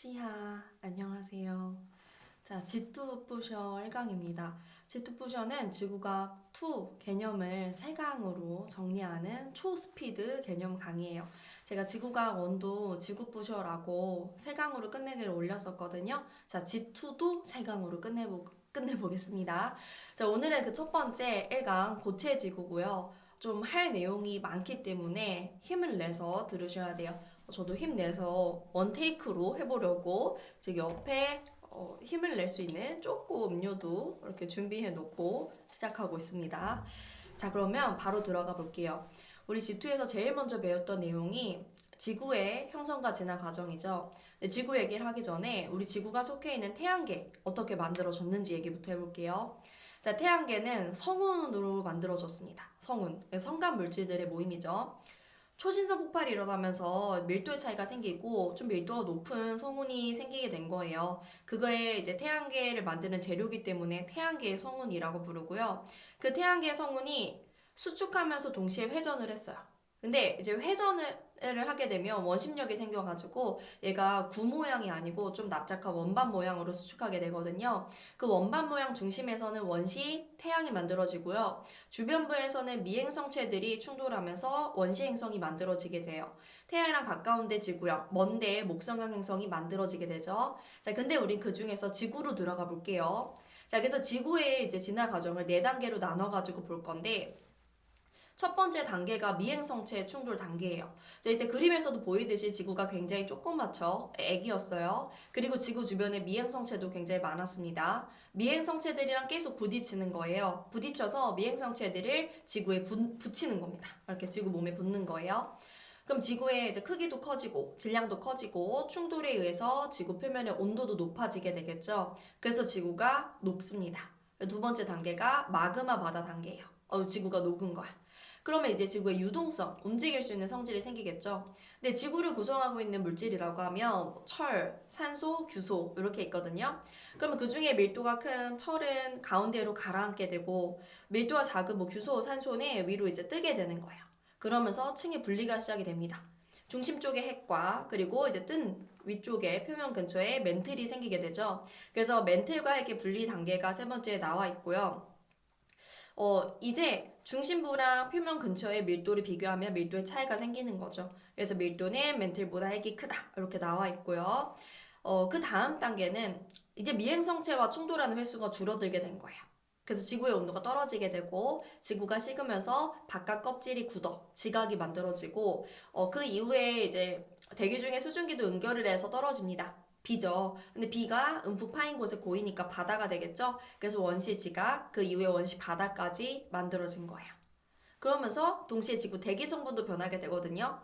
찌하, 안녕하세요. 자, G2 부셔 1강입니다. G2 부셔는 지구과학 2 개념을 3강으로 정리하는 초스피드 개념 강의예요. 제가 지구과학 1도 지구 부셔라고 3강으로 끝내기를 올렸었거든요. 자, G2도 3강으로 끝내보겠습니다. 자, 오늘은 그 첫 번째 1강 고체 지구고요. 좀 할 내용이 많기 때문에 힘을 내서 들으셔야 돼요. 저도 힘내서 원테이크로 해보려고 지금 옆에 힘을 낼 수 있는 쪼꼬 음료도 이렇게 준비해 놓고 시작하고 있습니다. 자, 그러면 바로 들어가 볼게요. 우리 G2에서 제일 먼저 배웠던 내용이 지구의 형성과 진화 과정이죠. 지구 얘기를 하기 전에 우리 지구가 속해 있는 태양계 어떻게 만들어졌는지 얘기부터 해볼게요. 자, 태양계는 성운으로 만들어졌습니다. 성운, 성간 물질들의 모임이죠. 초신성 폭발이 일어나면서 밀도의 차이가 생기고 좀 밀도가 높은 성운이 생기게 된 거예요. 그거에 이제 태양계를 만드는 재료이기 때문에 태양계의 성운이라고 부르고요. 그 태양계의 성운이 수축하면서 동시에 회전을 했어요. 근데 이제 회전을 하게 되면 원심력이 생겨가지고 얘가 구 모양이 아니고 좀 납작한 원반 모양으로 수축하게 되거든요. 그 원반 모양 중심에서는 원시 태양이 만들어지고요. 주변부에서는 미행성체들이 충돌하면서 원시 행성이 만들어지게 돼요. 태양이랑 가까운데 지구형, 먼데 목성형 행성이 만들어지게 되죠. 자, 근데 우린 그 중에서 지구로 들어가 볼게요. 자, 그래서 지구의 이제 진화 과정을 4단계로 나눠가지고 볼 건데, 첫 번째 단계가 미행성체 충돌 단계예요. 자, 이때 그림에서도 보이듯이 지구가 굉장히 조그맣죠. 애기였어요. 그리고 지구 주변에 미행성체도 굉장히 많았습니다. 미행성체들이랑 계속 부딪히는 거예요. 부딪혀서 미행성체들을 지구에 붙이는 겁니다. 이렇게 지구 몸에 붙는 거예요. 그럼 지구의 이제 크기도 커지고 질량도 커지고 충돌에 의해서 지구 표면의 온도도 높아지게 되겠죠. 그래서 지구가 녹습니다. 두 번째 단계가 마그마 바다 단계예요. 지구가 녹은 거야. 그러면 이제 지구의 유동성, 움직일 수 있는 성질이 생기겠죠. 근데 지구를 구성하고 있는 물질이라고 하면 철, 산소, 규소 이렇게 있거든요. 그러면 그 중에 밀도가 큰 철은 가운데로 가라앉게 되고 밀도가 작은 뭐 규소, 산소는 위로 이제 뜨게 되는 거예요. 그러면서 층의 분리가 시작이 됩니다. 중심 쪽에 핵과 그리고 이제 뜬 위쪽에 표면 근처에 멘틀이 생기게 되죠. 그래서 멘틀과 핵의 분리 단계가 세 번째에 나와 있고요. 이제 중심부랑 표면 근처의 밀도를 비교하면 밀도의 차이가 생기는 거죠. 그래서 밀도는 멘틀보다 핵이 크다. 이렇게 나와 있고요. 그 다음 단계는 이제 미행성체와 충돌하는 횟수가 줄어들게 된 거예요. 그래서 지구의 온도가 떨어지게 되고 지구가 식으면서 바깥 껍질이 굳어 지각이 만들어지고 그 이후에 이제 대기 중에 수증기도 응결을 해서 떨어집니다. 비죠. 근데 비가 움푹 파인 곳에 고이니까 바다가 되겠죠? 그래서 원시 지각, 그 이후에 원시 바다까지 만들어진 거예요. 그러면서 동시에 지구 대기 성분도 변하게 되거든요.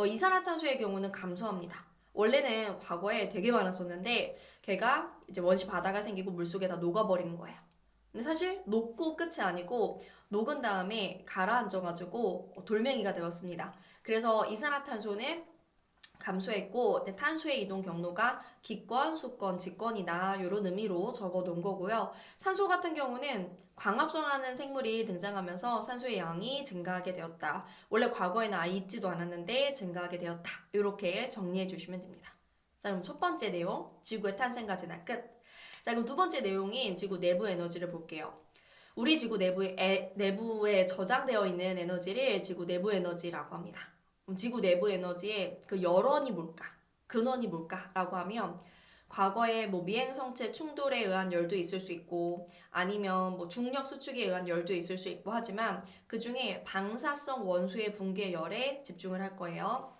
이산화탄소의 경우는 감소합니다. 원래는 과거에 되게 많았었는데 걔가 이제 원시 바다가 생기고 물속에 다 녹아버린 거예요. 근데 사실 녹고 끝이 아니고 녹은 다음에 가라앉아가지고 돌멩이가 되었습니다. 그래서 이산화탄소는 감소했고 탄소의 이동 경로가 기권, 수권, 직권이다 이런 의미로 적어 놓은 거고요. 산소 같은 경우는 광합성하는 생물이 등장하면서 산소의 양이 증가하게 되었다. 원래 과거에는 아예 있지도 않았는데 증가하게 되었다. 이렇게 정리해 주시면 됩니다. 자, 그럼 첫 번째 내용, 지구의 탄생과 진화 끝. 자, 그럼 두 번째 내용인 지구 내부 에너지를 볼게요. 우리 지구 내부에 저장되어 있는 에너지를 지구 내부 에너지라고 합니다. 지구 내부 에너지의 그 열원이 뭘까? 근원이 뭘까라고 하면 과거에 뭐 미행성체 충돌에 의한 열도 있을 수 있고 아니면 뭐 중력 수축에 의한 열도 있을 수 있고 하지만 그 중에 방사성 원소의 붕괴 열에 집중을 할 거예요.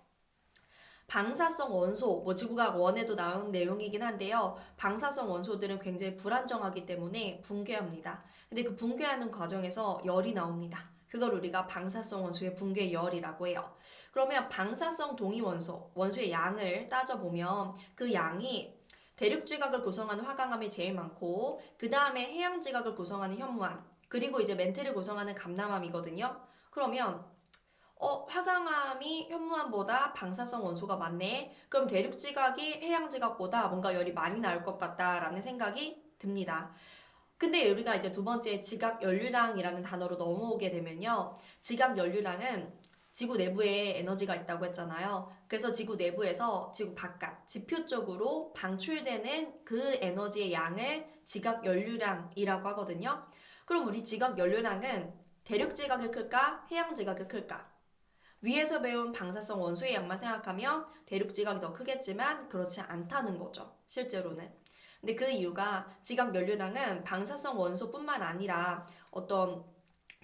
방사성 원소, 뭐 지구과학 원에도 나온 내용이긴 한데요. 방사성 원소들은 굉장히 불안정하기 때문에 붕괴합니다. 근데 그 붕괴하는 과정에서 열이 나옵니다. 그걸 우리가 방사성 원소의 붕괴 열이라고 해요. 그러면 방사성 동위 원소, 원소의 양을 따져보면 그 양이 대륙지각을 구성하는 화강암이 제일 많고 그 다음에 해양지각을 구성하는 현무암, 그리고 이제 멘틀을 구성하는 감남암이거든요. 그러면 화강암이 현무암보다 방사성 원소가 많네. 그럼 대륙지각이 해양지각보다 뭔가 열이 많이 나올 것 같다라는 생각이 듭니다. 근데 우리가 이제 두 번째 지각 연료량이라는 단어로 넘어오게 되면요. 지각 연료량은 지구 내부에 에너지가 있다고 했잖아요. 그래서 지구 내부에서 지구 바깥, 지표 쪽으로 방출되는 그 에너지의 양을 지각 연료량이라고 하거든요. 그럼 우리 지각 연료량은 대륙 지각이 클까? 해양 지각이 클까? 위에서 배운 방사성 원소의 양만 생각하면 대륙 지각이 더 크겠지만 그렇지 않다는 거죠. 실제로는. 근데 그 이유가 지각 연료량은 방사성 원소뿐만 아니라 어떤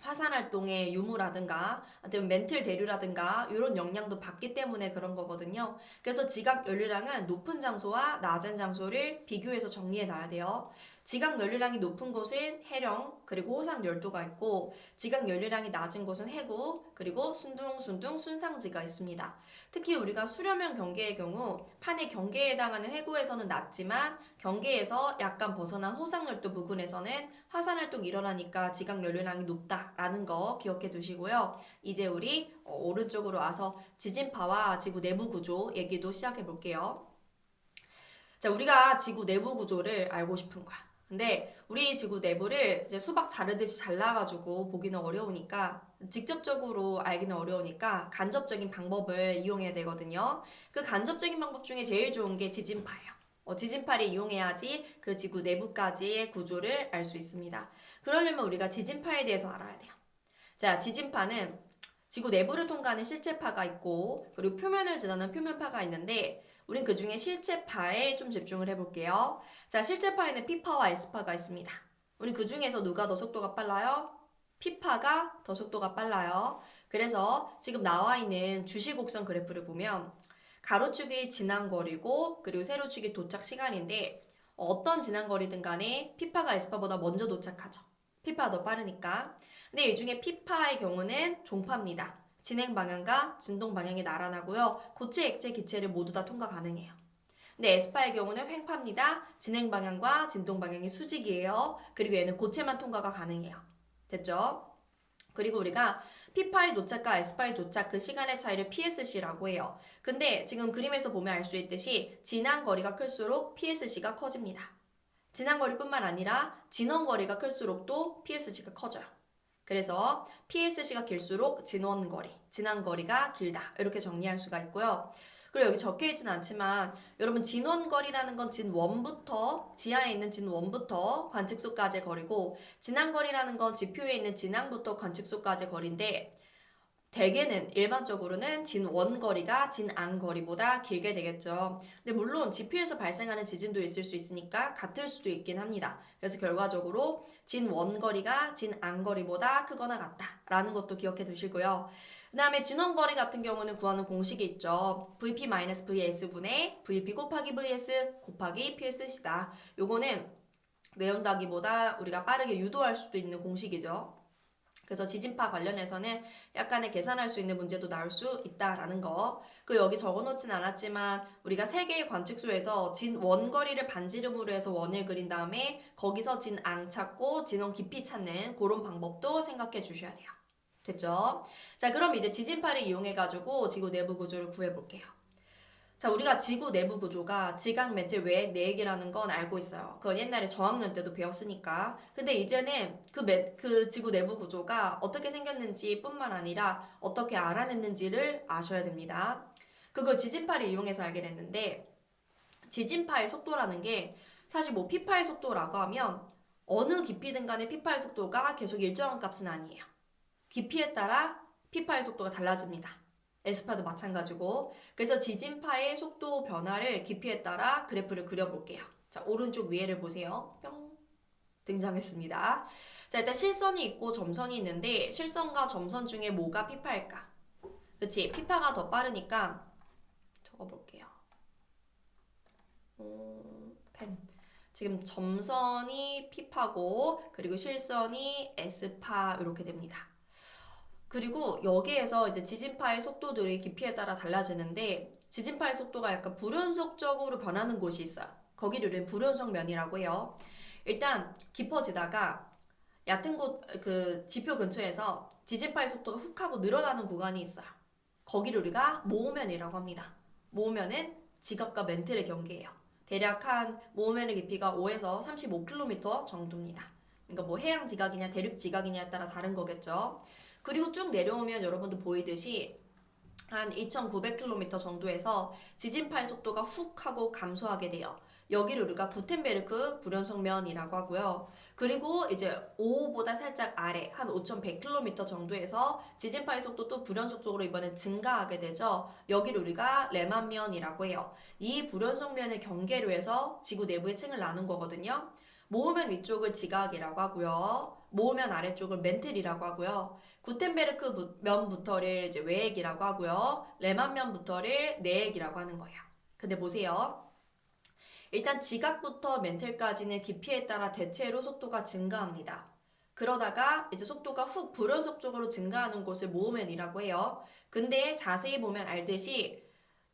화산 활동의 유무라든가 아니면 멘틀 대류라든가 이런 영향도 받기 때문에 그런 거거든요. 그래서 지각 연료량은 높은 장소와 낮은 장소를 비교해서 정리해 놔야 돼요. 지각 연료량이 높은 곳은 해령 그리고 호상 열도가 있고 지각 연료량이 낮은 곳은 해구 그리고 순둥순둥 순상지가 있습니다. 특히 우리가 수려면 경계의 경우 판의 경계에 해당하는 해구에서는 낮지만 경계에서 약간 벗어난 호상열도 부근에서는 화산활동이 일어나니까 지각 연료량이 높다라는 거 기억해 두시고요. 이제 우리 오른쪽으로 와서 지진파와 지구 내부 구조 얘기도 시작해 볼게요. 자, 우리가 지구 내부 구조를 알고 싶은 거야. 근데 우리 지구 내부를 이제 수박 자르듯이 잘라가지고 보기는 어려우니까 직접적으로 알기는 어려우니까 간접적인 방법을 이용해야 되거든요. 그 간접적인 방법 중에 제일 좋은 게 지진파예요. 지진파를 이용해야지 그 지구 내부까지의 구조를 알 수 있습니다. 그러려면 우리가 지진파에 대해서 알아야 돼요. 자, 지진파는 지구 내부를 통과하는 실제파가 있고 그리고 표면을 지나는 표면파가 있는데 우린 그 중에 실제파에 좀 집중을 해볼게요. 자, 실제파에는 P파와 S파가 있습니다. 우리 그 중에서 누가 더 속도가 빨라요? P파가 더 속도가 빨라요. 그래서 지금 나와 있는 주시곡선 그래프를 보면 가로축이 지난 거리고 그리고 세로축이 도착 시간인데 어떤 지난 거리든 간에 P파가 S파보다 먼저 도착하죠. P파가 더 빠르니까. 근데 이 중에 P파의 경우는 종파입니다. 진행 방향과 진동 방향이 나란하고요. 고체, 액체, 기체를 모두 다 통과 가능해요. 근데 S파의 경우는 횡파입니다. 진행 방향과 진동 방향이 수직이에요. 그리고 얘는 고체만 통과가 가능해요. 됐죠? 그리고 우리가 P파의 도착과 S파의 도착 그 시간의 차이를 PSC라고 해요. 근데 지금 그림에서 보면 알 수 있듯이 지난 거리가 클수록 PSC가 커집니다. 지난 거리뿐만 아니라 진원 거리가 클수록 또 PSC가 커져요. 그래서 PSC가 길수록 진원 거리, 지난 거리가 길다. 이렇게 정리할 수가 있고요. 그리고 여기 적혀 있지는 않지만 여러분 진원 거리라는 건 진원부터 지하에 있는 진원부터 관측소까지의 거리고 지난 거리라는 건 지표에 있는 진항부터 관측소까지의 거리인데 대개는 일반적으로는 진원 거리가 진앙 거리보다 길게 되겠죠. 근데 물론 지표에서 발생하는 지진도 있을 수 있으니까 같을 수도 있긴 합니다. 그래서 결과적으로 진원 거리가 진앙 거리보다 크거나 같다라는 것도 기억해 두시고요. 그 다음에 진원 거리 같은 경우는 구하는 공식이 있죠. VP-VS분의 VP 곱하기 VS 곱하기 PSC다. 요거는 외운다기보다 우리가 빠르게 유도할 수도 있는 공식이죠. 그래서 지진파 관련해서는 약간의 계산할 수 있는 문제도 나올 수 있다라는 거. 그 여기 적어놓진 않았지만 우리가 세 개의 관측소에서 진 원거리를 반지름으로 해서 원을 그린 다음에 거기서 진앙 찾고 진원 깊이 찾는 그런 방법도 생각해 주셔야 돼요. 됐죠? 자, 그럼 이제 지진파를 이용해가지고 지구 내부 구조를 구해볼게요. 자, 우리가 지구 내부 구조가 지각 멘틀 외 내액이라는 건 알고 있어요. 그건 옛날에 저학년 때도 배웠으니까. 근데 이제는 그 지구 내부 구조가 어떻게 생겼는지 뿐만 아니라 어떻게 알아냈는지를 아셔야 됩니다. 그걸 지진파를 이용해서 알게 됐는데, 지진파의 속도라는 게 사실 뭐 피파의 속도라고 하면 어느 깊이든 간에 피파의 속도가 계속 일정한 값은 아니에요. 깊이에 따라 피파의 속도가 달라집니다. S파도 마찬가지고. 그래서 지진파의 속도 변화를 깊이에 따라 그래프를 그려볼게요. 자, 오른쪽 위에를 보세요. 뿅 등장했습니다. 자, 일단 실선이 있고 점선이 있는데 실선과 점선 중에 뭐가 피파일까? 그치? 피파가 더 빠르니까 적어볼게요. 펜. 지금 점선이 피파고 그리고 실선이 S파 이렇게 됩니다. 그리고 여기에서 이제 지진파의 속도들이 깊이에 따라 달라지는데 지진파의 속도가 약간 불연속적으로 변하는 곳이 있어요. 거기를 우리는 불연속면이라고 해요. 일단 깊어지다가 얕은 곳, 그 지표 근처에서 지진파의 속도가 훅 하고 늘어나는 구간이 있어요. 거기를 우리가 모호면이라고 합니다. 모호면은 지각과 멘틀의 경계예요. 대략 한 모호면의 깊이가 5에서 35km 정도입니다. 그러니까 뭐 해양 지각이냐 대륙 지각이냐에 따라 다른 거겠죠. 그리고 쭉 내려오면 여러분도 보이듯이 한 2,900km 정도에서 지진파의 속도가 훅 하고 감소하게 돼요. 여기를 우리가 구텐베르크 불연성면이라고 하고요. 그리고 이제 5보다 살짝 아래 한 5,100km 정도에서 지진파의 속도도 불연속 쪽으로 이번엔 증가하게 되죠. 여기를 우리가 레만면이라고 해요. 이 불연성면의 경계로 해서 지구 내부의 층을 나눈 거거든요. 모으면 위쪽을 지각이라고 하고요. 모으면 아래쪽을 멘틀이라고 하고요. 구텐베르크 면부터를 이제 외액이라고 하고요. 레만 면부터를 내액이라고 하는 거예요. 근데 보세요. 일단 지각부터 멘틀까지는 깊이에 따라 대체로 속도가 증가합니다. 그러다가 이제 속도가 훅 불연속 쪽으로 증가하는 곳을 모으면이라고 해요. 근데 자세히 보면 알듯이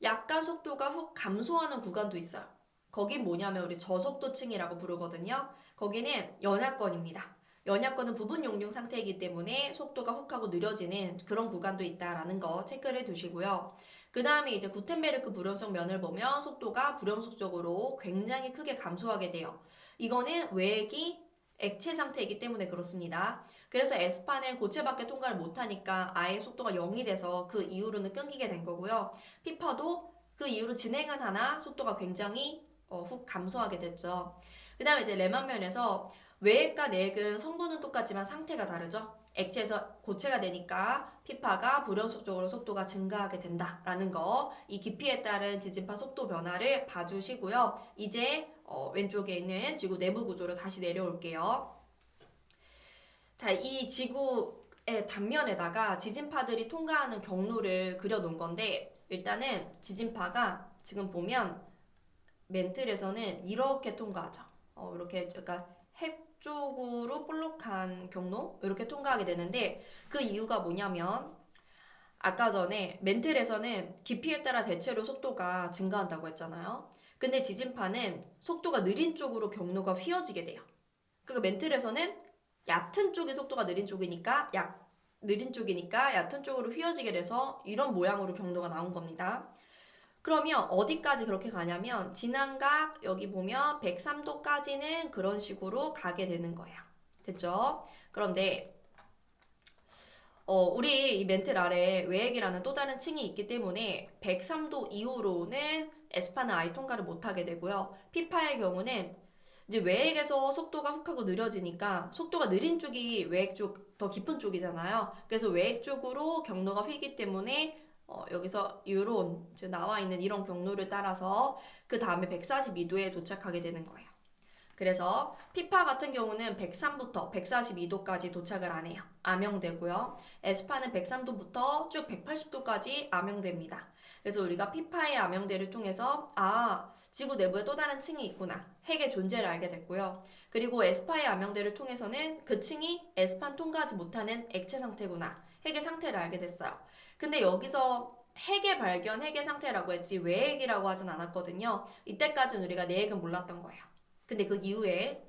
약간 속도가 훅 감소하는 구간도 있어요. 거긴 뭐냐면 우리 저속도층이라고 부르거든요. 거기는 연약권입니다. 연약권은 부분 용융 상태이기 때문에 속도가 훅 하고 느려지는 그런 구간도 있다라는 거 체크를 해두시고요. 그 다음에 이제 구텐베르크 불연속 면을 보면 속도가 불연속적으로 굉장히 크게 감소하게 돼요. 이거는 외액이 액체 상태이기 때문에 그렇습니다. 그래서 S판은 고체밖에 통과를 못하니까 아예 속도가 0이 돼서 그 이후로는 끊기게 된 거고요. 피파도 그 이후로 진행은 하나 속도가 굉장히 훅 감소하게 됐죠. 그 다음에 이제 레만면에서 외액과 내액은 성분은 똑같지만 상태가 다르죠. 액체에서 고체가 되니까 피파가 불연속적으로 속도가 증가하게 된다라는 거, 이 깊이에 따른 지진파 속도 변화를 봐주시고요. 이제 왼쪽에 있는 지구 내부 구조로 다시 내려올게요. 자, 이 지구의 단면에다가 지진파들이 통과하는 경로를 그려놓은 건데, 일단은 지진파가 지금 보면 멘틀에서는 이렇게 통과하죠. 이렇게 약간 핵 쪽으로 볼록한 경로 이렇게 통과하게 되는데, 그 이유가 뭐냐면 아까 전에 멘틀에서는 깊이에 따라 대체로 속도가 증가한다고 했잖아요. 근데 지진파는 속도가 느린 쪽으로 경로가 휘어지게 돼요. 그러니까 멘틀에서는 얕은 쪽이 속도가 느린 쪽이니까 얕은 쪽으로 휘어지게 돼서 이런 모양으로 경로가 나온 겁니다. 그러면 어디까지 그렇게 가냐면 진안각 여기 보면 103도까지는 그런 식으로 가게 되는 거예요. 됐죠? 그런데 우리 이 멘틀 아래 외액이라는 또 다른 층이 있기 때문에 103도 이후로는 S파는 아예 통과를 못하게 되고요. P파의 경우는 이제 외액에서 속도가 훅 하고 느려지니까 속도가 느린 쪽이 외액 쪽 더 깊은 쪽이잖아요. 그래서 외액 쪽으로 경로가 휘기 때문에 여기서 이런 지금 나와 있는 이런 경로를 따라서 그 다음에 142도에 도착하게 되는 거예요. 그래서 피파 같은 경우는 103부터 142도까지 도착을 안 해요. 암영되고요. S파는 103도부터 쭉 180도까지 암영됩니다. 그래서 우리가 피파의 암영대를 통해서 지구 내부에 또 다른 층이 있구나. 핵의 존재를 알게 됐고요. 그리고 S파의 암영대를 통해서는 그 층이 S판 통과하지 못하는 액체 상태구나. 핵의 상태를 알게 됐어요. 근데 여기서 핵의 발견, 핵의 상태라고 했지 외핵이라고 하진 않았거든요. 이때까지는 우리가 내핵은 몰랐던 거예요. 근데 그 이후에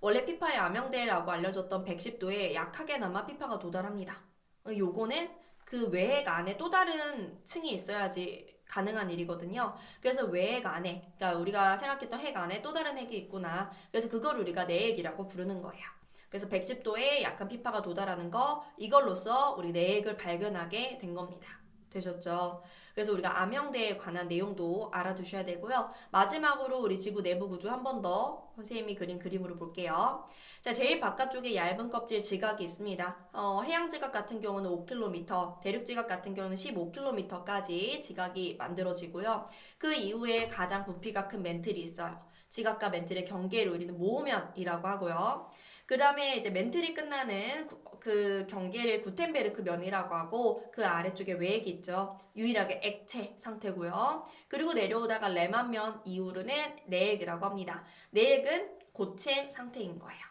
원래 피파의 암영대라고 알려졌던 110도에 약하게나마 피파가 도달합니다. 요거는 그 외핵 안에 또 다른 층이 있어야지 가능한 일이거든요. 그래서 외핵 안에, 그러니까 우리가 생각했던 핵 안에 또 다른 핵이 있구나. 그래서 그걸 우리가 내핵이라고 부르는 거예요. 그래서 110도에 약한 피파가 도달하는 거, 이걸로써 우리 내핵을 발견하게 된 겁니다. 되셨죠? 그래서 우리가 암형대에 관한 내용도 알아두셔야 되고요. 마지막으로 우리 지구 내부 구조 한 번 더 선생님이 그린 그림으로 볼게요. 자, 제일 바깥쪽에 얇은 껍질 지각이 있습니다. 해양 지각 같은 경우는 5km, 대륙 지각 같은 경우는 15km까지 지각이 만들어지고요. 그 이후에 가장 부피가 큰 멘틀이 있어요. 지각과 멘틀의 경계를 우리는 모으면이라고 하고요. 그 다음에 이제 멘틀이 끝나는 그 경계를 구텐베르크 면이라고 하고 그 아래쪽에 외액이 있죠. 유일하게 액체 상태고요. 그리고 내려오다가 레만면 이후로는 내액이라고 합니다. 내액은 고체 상태인 거예요.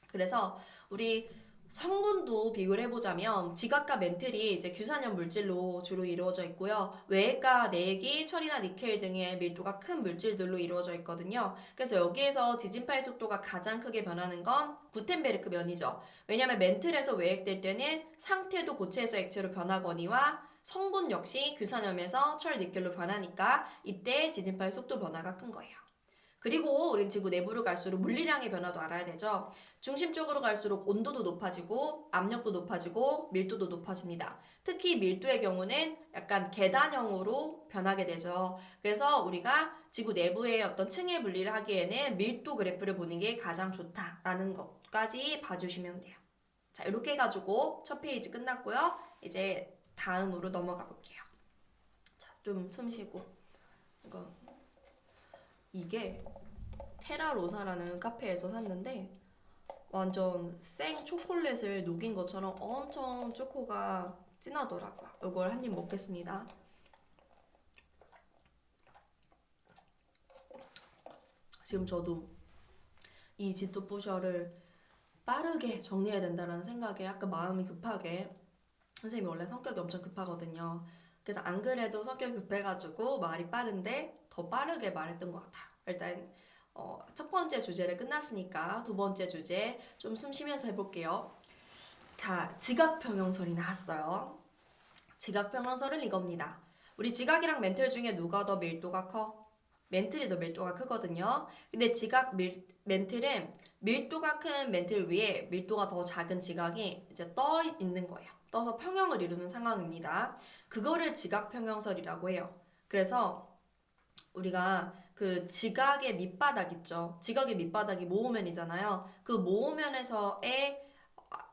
그래서 우리 성분도 비교를 해보자면 지각과 멘틀이 이제 규산염 물질로 주로 이루어져 있고요. 외액과 내액이 철이나 니켈 등의 밀도가 큰 물질들로 이루어져 있거든요. 그래서 여기에서 지진파의 속도가 가장 크게 변하는 건 구텐베르크 면이죠. 왜냐하면 멘틀에서 외액될 때는 상태도 고체에서 액체로 변하거니와 성분 역시 규산염에서 철, 니켈로 변하니까 이때 지진파의 속도 변화가 큰 거예요. 그리고 우린 지구 내부로 갈수록 물리량의 변화도 알아야 되죠. 중심 쪽으로 갈수록 온도도 높아지고 압력도 높아지고 밀도도 높아집니다. 특히 밀도의 경우는 약간 계단형으로 변하게 되죠. 그래서 우리가 지구 내부의 어떤 층의 분리를 하기에는 밀도 그래프를 보는 게 가장 좋다라는 것까지 봐주시면 돼요. 자, 이렇게 해가지고 첫 페이지 끝났고요. 이제 다음으로 넘어가 볼게요. 자, 좀 숨 쉬고. 이게 테라로사라는 카페에서 샀는데 완전 생 초콜릿을 녹인 것처럼 엄청 초코가 진하더라고요. 이걸 한 입 먹겠습니다. 지금 저도 이 지토 부셔를 빠르게 정리해야 된다는 생각에 약간 마음이 급하게, 선생님이 원래 성격이 엄청 급하거든요. 그래서 안 그래도 성격이 급해가지고 말이 빠른데 더 빠르게 말했던 것 같아요. 일단 첫 번째 주제를 끝났으니까 두 번째 주제 좀 숨 쉬면서 해볼게요. 자, 지각평형설이 나왔어요. 지각평형설은 이겁니다. 우리 지각이랑 멘틀 중에 누가 더 밀도가 커? 멘틀이 더 밀도가 크거든요. 근데 멘틀은 밀도가 큰 멘틀 위에 밀도가 더 작은 지각이 이제 떠 있는 거예요. 떠서 평형을 이루는 상황입니다. 그거를 지각평형설이라고 해요. 그래서 우리가 그 지각의 밑바닥 있죠. 지각의 밑바닥이 모호면이잖아요. 그 모호면에서의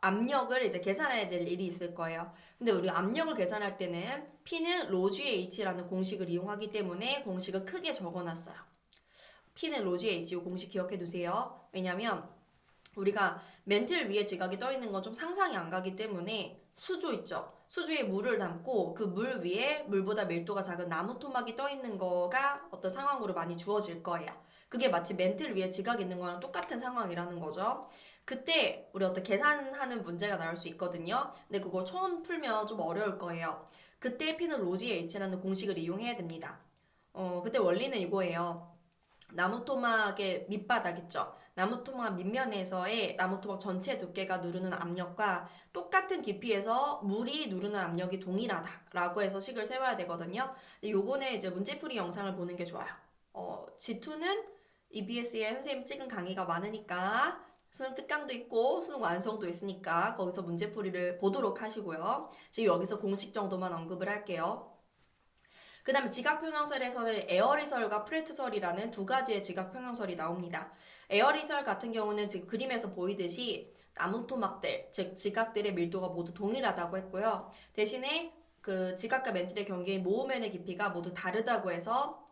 압력을 이제 계산해야 될 일이 있을 거예요. 근데 우리 압력을 계산할 때는 P는 ρGH라는 공식을 이용하기 때문에 공식을 크게 적어놨어요. P는 ρGH 이 공식 기억해 두세요. 왜냐면 우리가 멘틀 위에 지각이 떠 있는 건 좀 상상이 안 가기 때문에 수조 있죠. 수조에 물을 담고 그 물 위에 물보다 밀도가 작은 나무 토막이 떠 있는 거가 어떤 상황으로 많이 주어질 거예요. 그게 마치 멘틀 위에 지각이 있는 거랑 똑같은 상황이라는 거죠. 그때 우리 어떤 계산하는 문제가 나올 수 있거든요. 근데 그거 처음 풀면 좀 어려울 거예요. 그때 P는 ρGH라는 공식을 이용해야 됩니다. 그때 원리는 이거예요. 나무 토막의 밑바닥 있죠. 나무 토막 밑면에서의 나무 토막 전체 두께가 누르는 압력과 똑같은 깊이에서 물이 누르는 압력이 동일하다라고 해서 식을 세워야 되거든요. 근데 요거는 이제 문제풀이 영상을 보는 게 좋아요. G2는 EBS에 선생님 찍은 강의가 많으니까 수능 특강도 있고 수능 완성도 있으니까 거기서 문제풀이를 보도록 하시고요. 지금 여기서 공식 정도만 언급을 할게요. 그 다음에 지각평형설에서는 에어리설과 프레트설이라는 두 가지의 지각평형설이 나옵니다. 에어리설 같은 경우는 지금 그림에서 보이듯이 나무 토막들, 즉 지각들의 밀도가 모두 동일하다고 했고요. 대신에 그 지각과 멘틀의 경계인 모호면의 깊이가 모두 다르다고 해서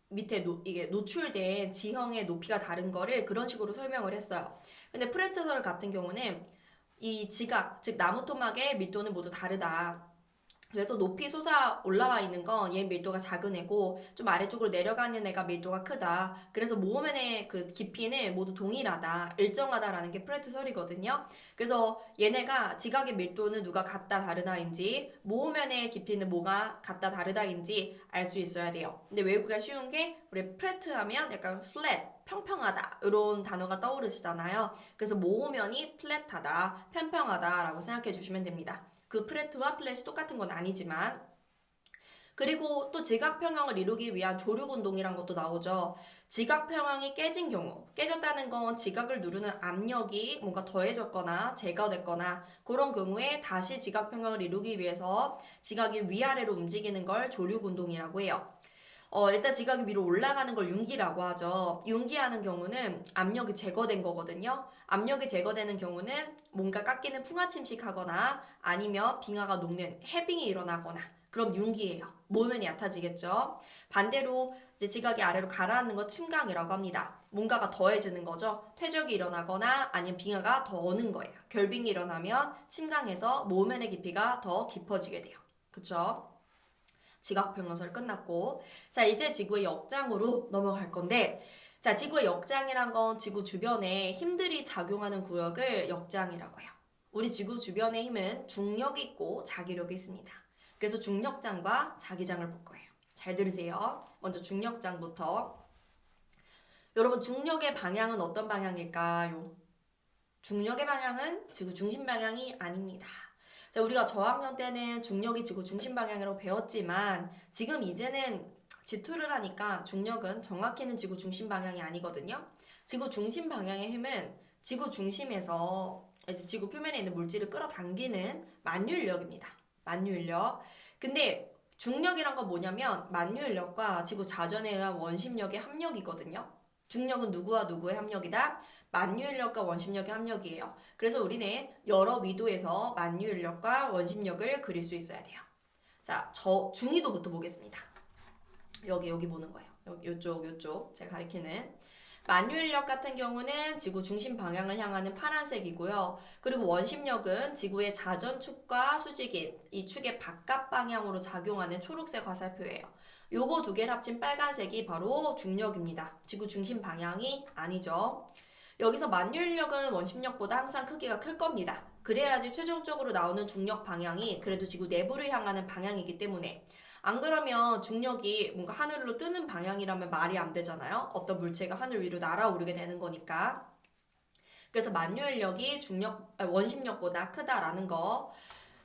밑에 이게 노출된 지형의 높이가 다른 거를 그런 식으로 설명을 했어요. 근데 프레트설 같은 경우는 이 지각, 즉 나무 토막의 밀도는 모두 다르다. 그래서 높이 솟아 올라와 있는 건 얘 밀도가 작은 애고 좀 아래쪽으로 내려가는 애가 밀도가 크다. 그래서 모호면의 그 깊이는 모두 동일하다, 일정하다라는 게 프레트설이거든요. 그래서 얘네가 지각의 밀도는 누가 같다 다르다인지 모호면의 깊이는 뭐가 같다 다르다인지 알 수 있어야 돼요. 근데 외우기가 쉬운 게 우리 프레트 하면 약간 flat, 평평하다 이런 단어가 떠오르시잖아요. 그래서 모호면이 플랫하다, 평평하다라고 생각해 주시면 됩니다. 그 프레트와 플랫이 똑같은 건 아니지만. 그리고 또 지각평형을 이루기 위한 조류운동이란 것도 나오죠. 지각평형이 깨진 경우, 깨졌다는 건 지각을 누르는 압력이 뭔가 더해졌거나 제거됐거나 그런 경우에 다시 지각평형을 이루기 위해서 지각이 위아래로 움직이는 걸 조류운동이라고 해요. 일단 지각이 위로 올라가는 걸 융기라고 하죠. 융기하는 경우는 압력이 제거된 거거든요. 압력이 제거되는 경우는 뭔가 깎이는 풍화침식하거나 아니면 빙하가 녹는 해빙이 일어나거나 그럼 융기예요. 모면이 얕아지겠죠. 반대로 이제 지각이 아래로 가라앉는 거 침강이라고 합니다. 뭔가가 더해지는 거죠. 퇴적이 일어나거나 아니면 빙하가 더 어는 거예요. 결빙이 일어나면 침강해서 모면의 깊이가 더 깊어지게 돼요. 그쵸? 지각평형설 끝났고, 자 이제 지구의 역장으로 넘어갈 건데, 자 지구의 역장이란 건 지구 주변에 힘들이 작용하는 구역을 역장이라고 해요. 우리 지구 주변의 힘은 중력이 있고 자기력이 있습니다. 그래서 중력장과 자기장을 볼 거예요. 잘 들으세요. 먼저 중력장부터. 여러분 중력의 방향은 어떤 방향일까요? 중력의 방향은 지구 중심 방향이 아닙니다. 자, 우리가 저학년 때는 중력이 지구 중심 방향이라고 배웠지만 지금 이제는 G2를 하니까 중력은 정확히는 지구 중심 방향이 아니거든요. 지구 중심 방향의 힘은 지구 중심에서 이제 지구 표면에 있는 물질을 끌어당기는 만유인력입니다. 만유인력. 근데 중력이란 건 뭐냐면 만유인력과 지구 자전에 의한 원심력의 합력이거든요. 중력은 누구와 누구의 합력이다? 만유인력과 원심력의 합력이에요. 그래서 우리는 여러 위도에서 만유인력과 원심력을 그릴 수 있어야 돼요. 자, 중위도부터 보겠습니다. 여기 보는 거예요. 요쪽 제가 가리키는 만유인력 같은 경우는 지구 중심 방향을 향하는 파란색이고요. 그리고 원심력은 지구의 자전축과 수직인 이 축의 바깥 방향으로 작용하는 초록색 화살표예요. 요거 두 개를 합친 빨간색이 바로 중력입니다. 지구 중심 방향이 아니죠. 여기서 만유인력은 원심력보다 항상 크기가 클 겁니다. 그래야지 최종적으로 나오는 중력 방향이 그래도 지구 내부를 향하는 방향이기 때문에 안 그러면 중력이 뭔가 하늘로 뜨는 방향이라면 말이 안 되잖아요. 어떤 물체가 하늘 위로 날아오르게 되는 거니까. 그래서 만유인력이 원심력보다 크다라는 거.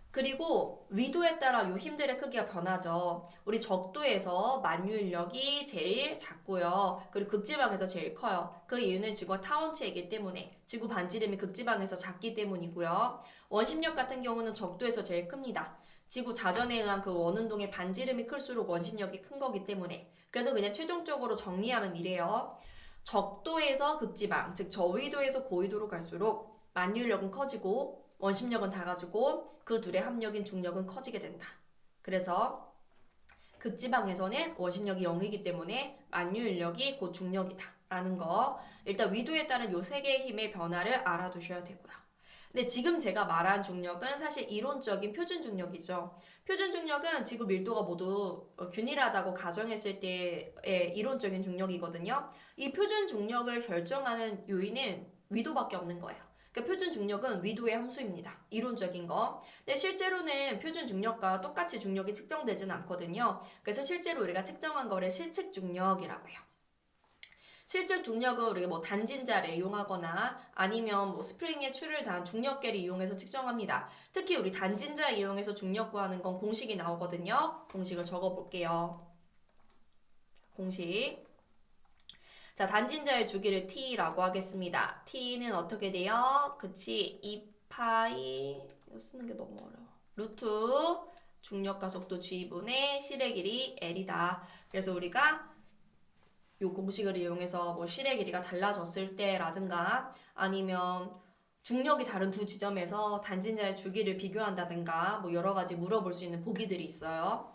그리고 위도에 따라 요 힘들의 크기가 변하죠. 우리 적도에서 만유인력이 제일 작고요. 그리고 극지방에서 제일 커요. 그 이유는 지구가 타원체이기 때문에 지구 반지름이 극지방에서 작기 때문이고요. 원심력 같은 경우는 적도에서 제일 큽니다. 지구 자전에 의한 그 원운동의 반지름이 클수록 원심력이 큰 거기 때문에 그래서 그냥 최종적으로 정리하면 이래요. 적도에서 극지방, 즉 저위도에서 고위도로 갈수록 만유인력은 커지고 원심력은 작아지고 그 둘의 합력인 중력은 커지게 된다. 그래서 극지방에서는 원심력이 0이기 때문에 만유인력이 곧 중력이다 라는 거 일단 위도에 따른 요 세 개의 힘의 변화를 알아두셔야 되고요. 근데 지금 제가 말한 중력은 사실 이론적인 표준 중력이죠. 표준 중력은 지구 밀도가 모두 균일하다고 가정했을 때의 이론적인 중력이거든요. 이 표준 중력을 결정하는 요인은 위도밖에 없는 거예요. 그러니까 표준 중력은 위도의 함수입니다. 이론적인 거. 근데 실제로는 표준 중력과 똑같이 중력이 측정되진 않거든요. 그래서 실제로 우리가 측정한 거를 실측 중력이라고 해요. 실측 중력은 우리가 뭐 단진자를 이용하거나 아니면 뭐 스프링에 추를 단 중력계를 이용해서 측정합니다. 특히 우리 단진자 이용해서 중력 구하는 건 공식이 나오거든요. 공식을 적어볼게요. 공식. 자, 단진자의 주기를 t라고 하겠습니다. t는 어떻게 돼요? 그치, 2파이 이거 쓰는 게 너무 어려워. 루트 중력 가속도 g분의 실의 길이 l이다. 그래서 우리가 이 공식을 이용해서 뭐 실의 길이가 달라졌을 때라든가 아니면 중력이 다른 두 지점에서 단진자의 주기를 비교한다든가 뭐 여러 가지 물어볼 수 있는 보기들이 있어요.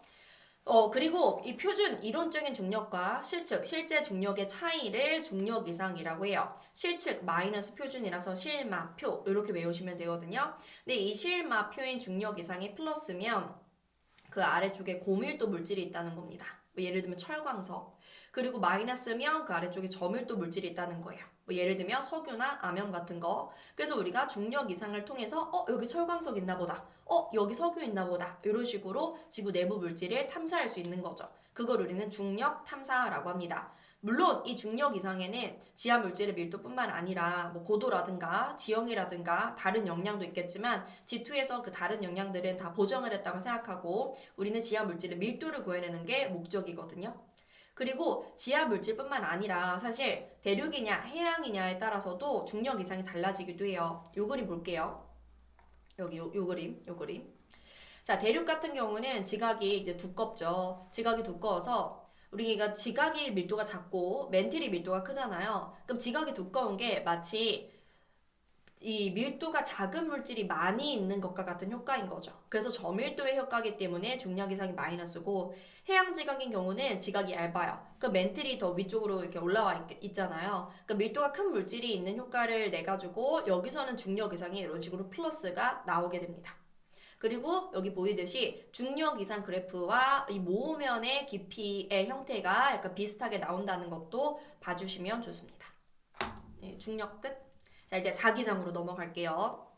그리고 이 표준 이론적인 중력과 실측, 실제 중력의 차이를 중력 이상이라고 해요. 실측 마이너스 표준이라서 실마표 이렇게 외우시면 되거든요. 근데 이 실마표인 중력 이상이 플러스면 그 아래쪽에 고밀도 물질이 있다는 겁니다. 뭐 예를 들면 철광석. 그리고 마이너스면 그 아래쪽에 저밀도 물질이 있다는 거예요. 뭐 예를 들면 석유나 암염 같은 거. 그래서 우리가 중력 이상을 통해서 여기 철광석 있나 보다. 여기 석유 있나 보다. 이런 식으로 지구 내부 물질을 탐사할 수 있는 거죠. 그걸 우리는 중력 탐사라고 합니다. 물론 이 중력 이상에는 지하 물질의 밀도뿐만 아니라 뭐 고도라든가 지형이라든가 다른 영향도 있겠지만 G2에서 그 다른 영향들은 다 보정을 했다고 생각하고 우리는 지하 물질의 밀도를 구해내는 게 목적이거든요. 그리고 지하 물질뿐만 아니라 사실 대륙이냐 해양이냐에 따라서도 중력 이상이 달라지기도 해요. 요 그림 볼게요. 여기 요 그림. 자, 대륙 같은 경우는 지각이 이제 두껍죠. 지각이 두꺼워서 우리가 지각이 밀도가 작고 멘틀이 밀도가 크잖아요. 그럼 지각이 두꺼운 게 마치 이 밀도가 작은 물질이 많이 있는 것과 같은 효과인 거죠. 그래서 저밀도의 효과이기 때문에 중력 이상이 마이너스고 해양 지각인 경우는 지각이 얇아요. 그 멘틀이 더 위쪽으로 이렇게 올라와 있잖아요. 그 밀도가 큰 물질이 있는 효과를 내가지고 여기서는 중력 이상이 이런 식으로 플러스가 나오게 됩니다. 그리고 여기 보이듯이 중력 이상 그래프와 이 모면의 깊이의 형태가 약간 비슷하게 나온다는 것도 봐주시면 좋습니다. 네, 중력 끝. 자, 이제 자기장으로 넘어갈게요.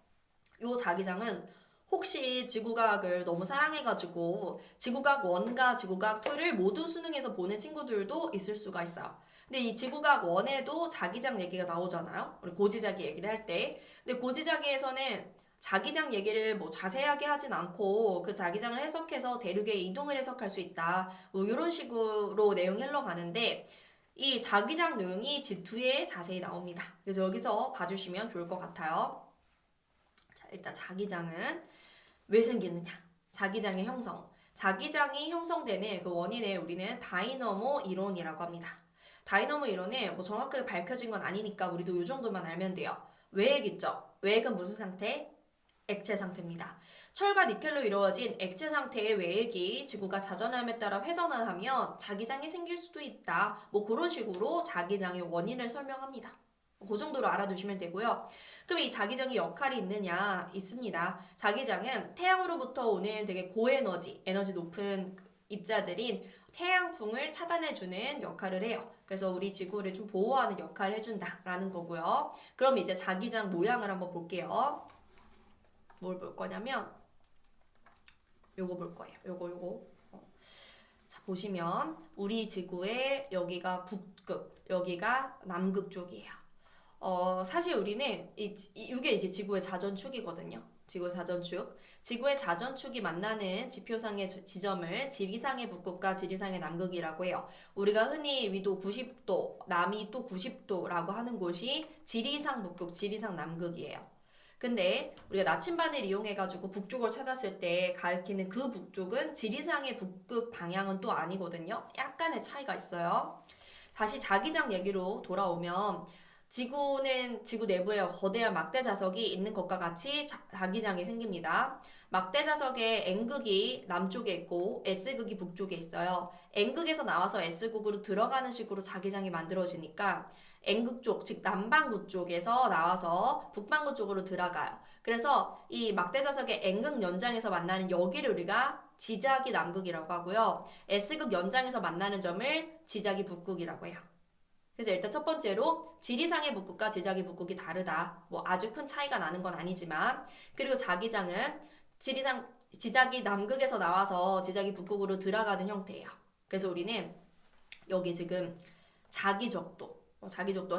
요 자기장은 혹시 지구과학을 너무 사랑해가지고 지구과학 1과 지구과학 2를 모두 수능에서 보는 친구들도 있을 수가 있어요. 근데 이 지구과학 1에도 자기장 얘기가 나오잖아요. 우리 고지자기 얘기를 할 때. 근데 고지자기에서는 자기장 얘기를 뭐 자세하게 하진 않고 그 자기장을 해석해서 대륙의 이동을 해석할 수 있다. 뭐 이런 식으로 내용이 흘러가는데 이 자기장 내용이 뒤에 자세히 나옵니다. 그래서 여기서 봐주시면 좋을 것 같아요. 자, 일단 자기장은 왜 생기느냐? 자기장의 형성. 자기장이 형성되는 그 원인을 우리는 다이너모 이론이라고 합니다. 다이너모 이론은 뭐 정확하게 밝혀진 건 아니니까 우리도 이 정도만 알면 돼요. 외액 있죠? 외액은 무슨 상태? 액체 상태입니다. 철과 니켈로 이루어진 액체 상태의 외액이 지구가 자전함에 따라 회전을 하면 자기장이 생길 수도 있다. 뭐 그런 식으로 자기장의 원인을 설명합니다. 그 정도로 알아두시면 되고요. 그럼 이 자기장의 역할이 있습니다. 자기장은 태양으로부터 오는 되게 고에너지, 에너지 높은 입자들인 태양풍을 차단해주는 역할을 해요. 그래서 우리 지구를 좀 보호하는 역할을 해준다라는 거고요. 그럼 이제 자기장 모양을 한번 볼게요. 뭘 볼 거냐면 요거 볼 거예요. 요거. 자, 보시면 우리 지구의 여기가 북극, 여기가 남극 쪽이에요. 사실 우리는 이게 이제 지구의 자전축이거든요. 지구의 자전축. 지구의 자전축이 만나는 지표상의 지점을 지리상의 북극과 지리상의 남극이라고 해요. 우리가 흔히 위도 90도, 남이 또 90도라고 하는 곳이 지리상 북극, 지리상 남극이에요. 근데 우리가 나침반을 이용해가지고 북쪽을 찾았을 때 가리키는 그 북쪽은 지리상의 북극 방향은 또 아니거든요. 약간의 차이가 있어요. 다시 자기장 얘기로 돌아오면 지구는 지구 내부에 거대한 막대 자석이 있는 것과 같이 자기장이 생깁니다. 막대 자석의 N극이 남쪽에 있고 S극이 북쪽에 있어요. N극에서 나와서 S극으로 들어가는 식으로 자기장이 만들어지니까 N극 쪽, 즉 남반구 쪽에서 나와서 북반구 쪽으로 들어가요. 그래서 이 막대 자석의 N극 연장에서 만나는 여기를 우리가 지작이 남극이라고 하고요. S극 연장에서 만나는 점을 지작이 북극이라고 해요. 그래서 일단 첫 번째로 지리상의 북극과 지작의 북극이 다르다. 뭐 아주 큰 차이가 나는 건 아니지만, 그리고 자기장은 지작이 남극에서 나와서 지작이 북극으로 들어가는 형태예요. 그래서 우리는 여기 지금 자기적도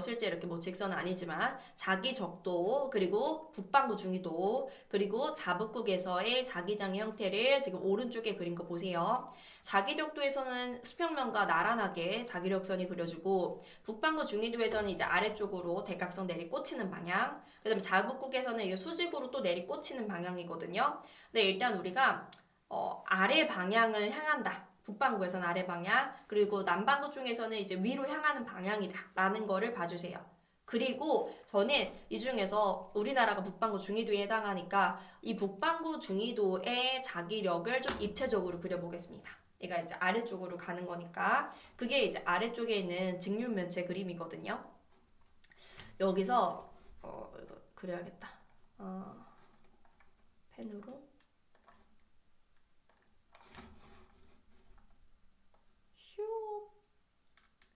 실제 이렇게 뭐 직선은 아니지만 자기적도, 그리고 북반구 중위도, 그리고 자북극에서의 자기장의 형태를 지금 오른쪽에 그린 거 보세요. 자기적도에서는 수평면과 나란하게 자기력선이 그려지고, 북반구 중위도에서는 이제 아래쪽으로 대각선 내리 꽂히는 방향, 그 다음에 자북극에서는 이게 수직으로 또 내리 꽂히는 방향이거든요. 근데 일단 우리가 아래 방향을 향한다. 북반구에서는 아래 방향, 그리고 남반구 중에서는 이제 위로 향하는 방향이다 라는 거를 봐주세요. 그리고 저는 이 중에서 우리나라가 북반구 중위도에 해당하니까 이 북반구 중위도의 자기력을 좀 입체적으로 그려보겠습니다. 얘가 이제 아래쪽으로 가는 거니까 그게 이제 아래쪽에 있는 직육면체 그림이거든요. 여기서 이거 그려야겠다. 펜으로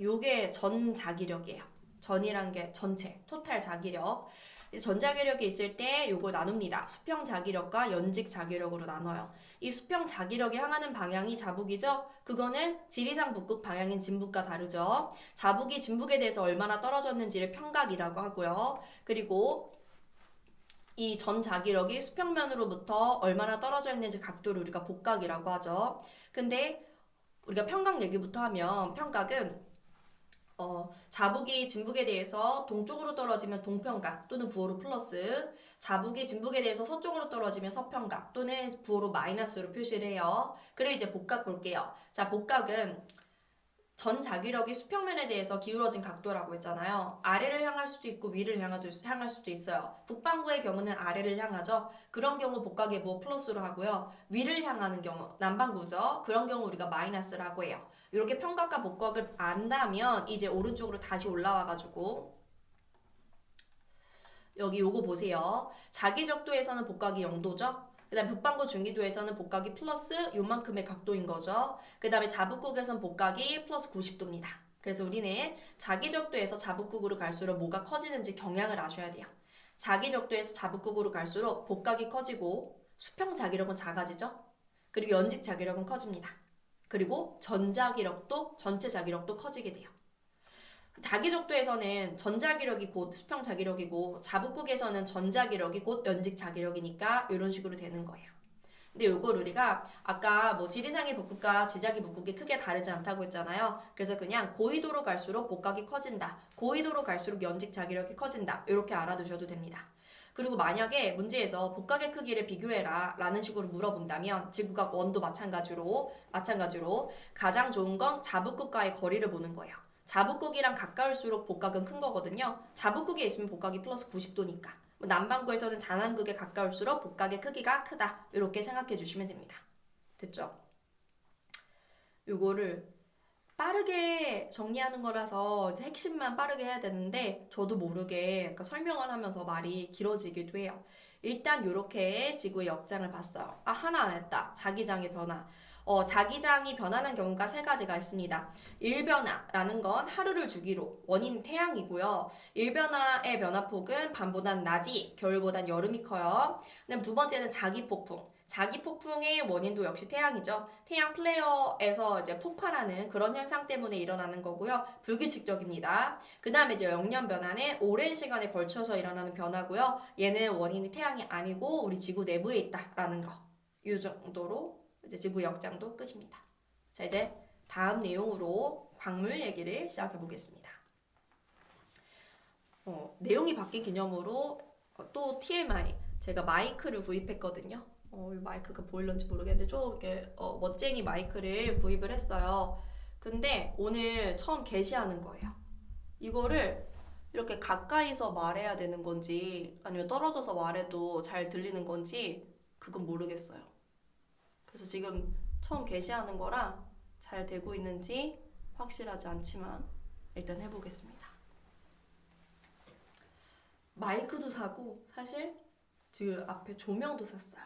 요게 전 자기력이에요. 전이란 게 전체, 토탈 자기력. 전 자기력이 있을 때 요걸 나눕니다. 수평 자기력과 연직 자기력으로 나눠요. 이 수평 자기력이 향하는 방향이 자북이죠? 그거는 지리상 북극 방향인 진북과 다르죠. 자북이 진북에 대해서 얼마나 떨어졌는지를 평각이라고 하고요. 그리고 이 전 자기력이 수평면으로부터 얼마나 떨어져 있는지 각도를 우리가 복각이라고 하죠. 근데 우리가 평각 얘기부터 하면 평각은 자북이 진북에 대해서 동쪽으로 떨어지면 동평각 또는 부호로 플러스, 자북이 진북에 대해서 서쪽으로 떨어지면 서평각 또는 부호로 마이너스로 표시를 해요. 그리고 이제 복각 볼게요. 자, 복각은 전 자기력이 수평면에 대해서 기울어진 각도라고 했잖아요. 아래를 향할 수도 있고 위를 향할 수도 있어요. 북반구의 경우는 아래를 향하죠. 그런 경우 복각의 부호 플러스로 하고요. 위를 향하는 경우, 남반구죠. 그런 경우 우리가 마이너스라고 해요. 이렇게 평각과 복각을 안다면 이제 오른쪽으로 다시 올라와가지고 여기 요거 보세요. 자기적도에서는 복각이 0도죠. 그 다음에 북반구 중위도에서는 복각이 플러스 요만큼의 각도인 거죠. 그 다음에 자북극에서는 복각이 플러스 90도입니다. 그래서 우리는 자기적도에서 자북극으로 갈수록 뭐가 커지는지 경향을 아셔야 돼요. 자기적도에서 자북극으로 갈수록 복각이 커지고 수평 자기력은 작아지죠. 그리고 연직 자기력은 커집니다. 그리고 전자기력도 전체 자기력도 커지게 돼요. 자기적도에서는 전자기력이 곧 수평자기력이고 자북극에서는 전자기력이 곧 연직자기력이니까 이런 식으로 되는 거예요. 근데 요걸 우리가 아까 뭐 지리상의 북극과 지자기 북극이 크게 다르지 않다고 했잖아요. 그래서 그냥 고緯도로 갈수록 복각이 커진다. 고緯도로 갈수록 연직 자기력이 커진다. 이렇게 알아두셔도 됩니다. 그리고 만약에 문제에서 복각의 크기를 비교해라 라는 식으로 물어본다면 지구각 원도 마찬가지로 가장 좋은 건 자북극과의 거리를 보는 거예요. 자북극이랑 가까울수록 복각은 큰 거거든요. 자북극에 있으면 복각이 플러스 90도니까. 남반구에서는 자남극에 가까울수록 복각의 크기가 크다. 이렇게 생각해 주시면 됩니다. 됐죠? 요거를 빠르게 정리하는 거라서 이제 핵심만 빠르게 해야 되는데 저도 모르게 약간 설명을 하면서 말이 길어지기도 해요. 일단 이렇게 지구의 역장을 봤어요. 아, 하나 안 했다. 자기장의 변화. 자기장이 변하는 경우가 세 가지가 있습니다. 일변화라는 건 하루를 주기로 원인 태양이고요. 일변화의 변화폭은 밤보단 낮이, 겨울보단 여름이 커요. 그다음 두 번째는 자기폭풍. 자기폭풍의 원인도 역시 태양이죠. 태양 플레어에서 이제 폭발하는 그런 현상 때문에 일어나는 거고요. 불규칙적입니다. 그 다음에 이제 영년 변화는 오랜 시간에 걸쳐서 일어나는 변화고요. 얘는 원인이 태양이 아니고 우리 지구 내부에 있다라는 거. 이 정도로 이제 지구 역장도 끝입니다. 자, 이제 다음 내용으로 광물 얘기를 시작해 보겠습니다. 내용이 바뀐 기념으로 또 TMI. 제가 마이크를 구입했거든요. 이 마이크가 보일런지 모르겠는데 좀 이렇게 멋쟁이 마이크를 구입을 했어요. 근데 오늘 처음 게시하는 거예요. 이거를 이렇게 가까이서 말해야 되는 건지 아니면 떨어져서 말해도 잘 들리는 건지 그건 모르겠어요. 그래서 지금 처음 게시하는 거라 잘 되고 있는지 확실하지 않지만 일단 해보겠습니다. 마이크도 사고 사실 지금 앞에 조명도 샀어요.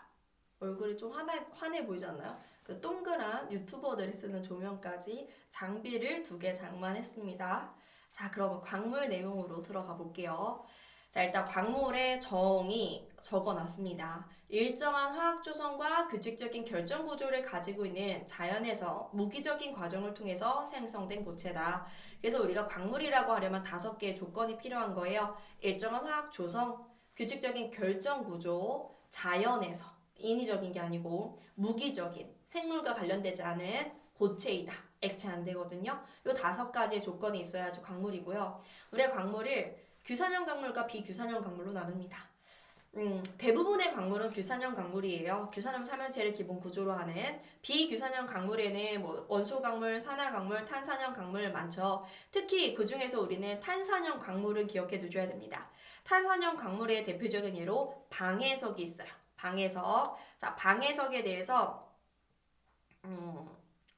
얼굴이 좀 환해 보이지 않나요? 그 동그란 유튜버들이 쓰는 조명까지 장비를 2개 장만했습니다. 자, 그러면 광물 내용으로 들어가 볼게요. 자, 일단 광물의 정의 적어놨습니다. 일정한 화학 조성과 규칙적인 결정 구조를 가지고 있는 자연에서 무기적인 과정을 통해서 생성된 고체다. 그래서 우리가 광물이라고 하려면 5개의 조건이 필요한 거예요. 일정한 화학 조성, 규칙적인 결정 구조, 자연에서 인위적인 게 아니고 무기적인 생물과 관련되지 않은 고체이다. 액체 안 되거든요. 이 5가지의 조건이 있어야지 광물이고요. 우리가 광물을 규산형 광물과 비규산형 광물로 나눕니다. 대부분의 광물은 규산형 광물이에요. 규산염 삼연체를 기본 구조로 하는. 비규산형 광물에는 뭐 원소 광물, 산화 광물, 탄산형 광물 많죠. 특히 그 중에서 우리는 탄산형 광물을 기억해 두셔야 됩니다. 탄산형 광물의 대표적인 예로 방해석이 있어요. 방해석. 자, 방해석에 대해서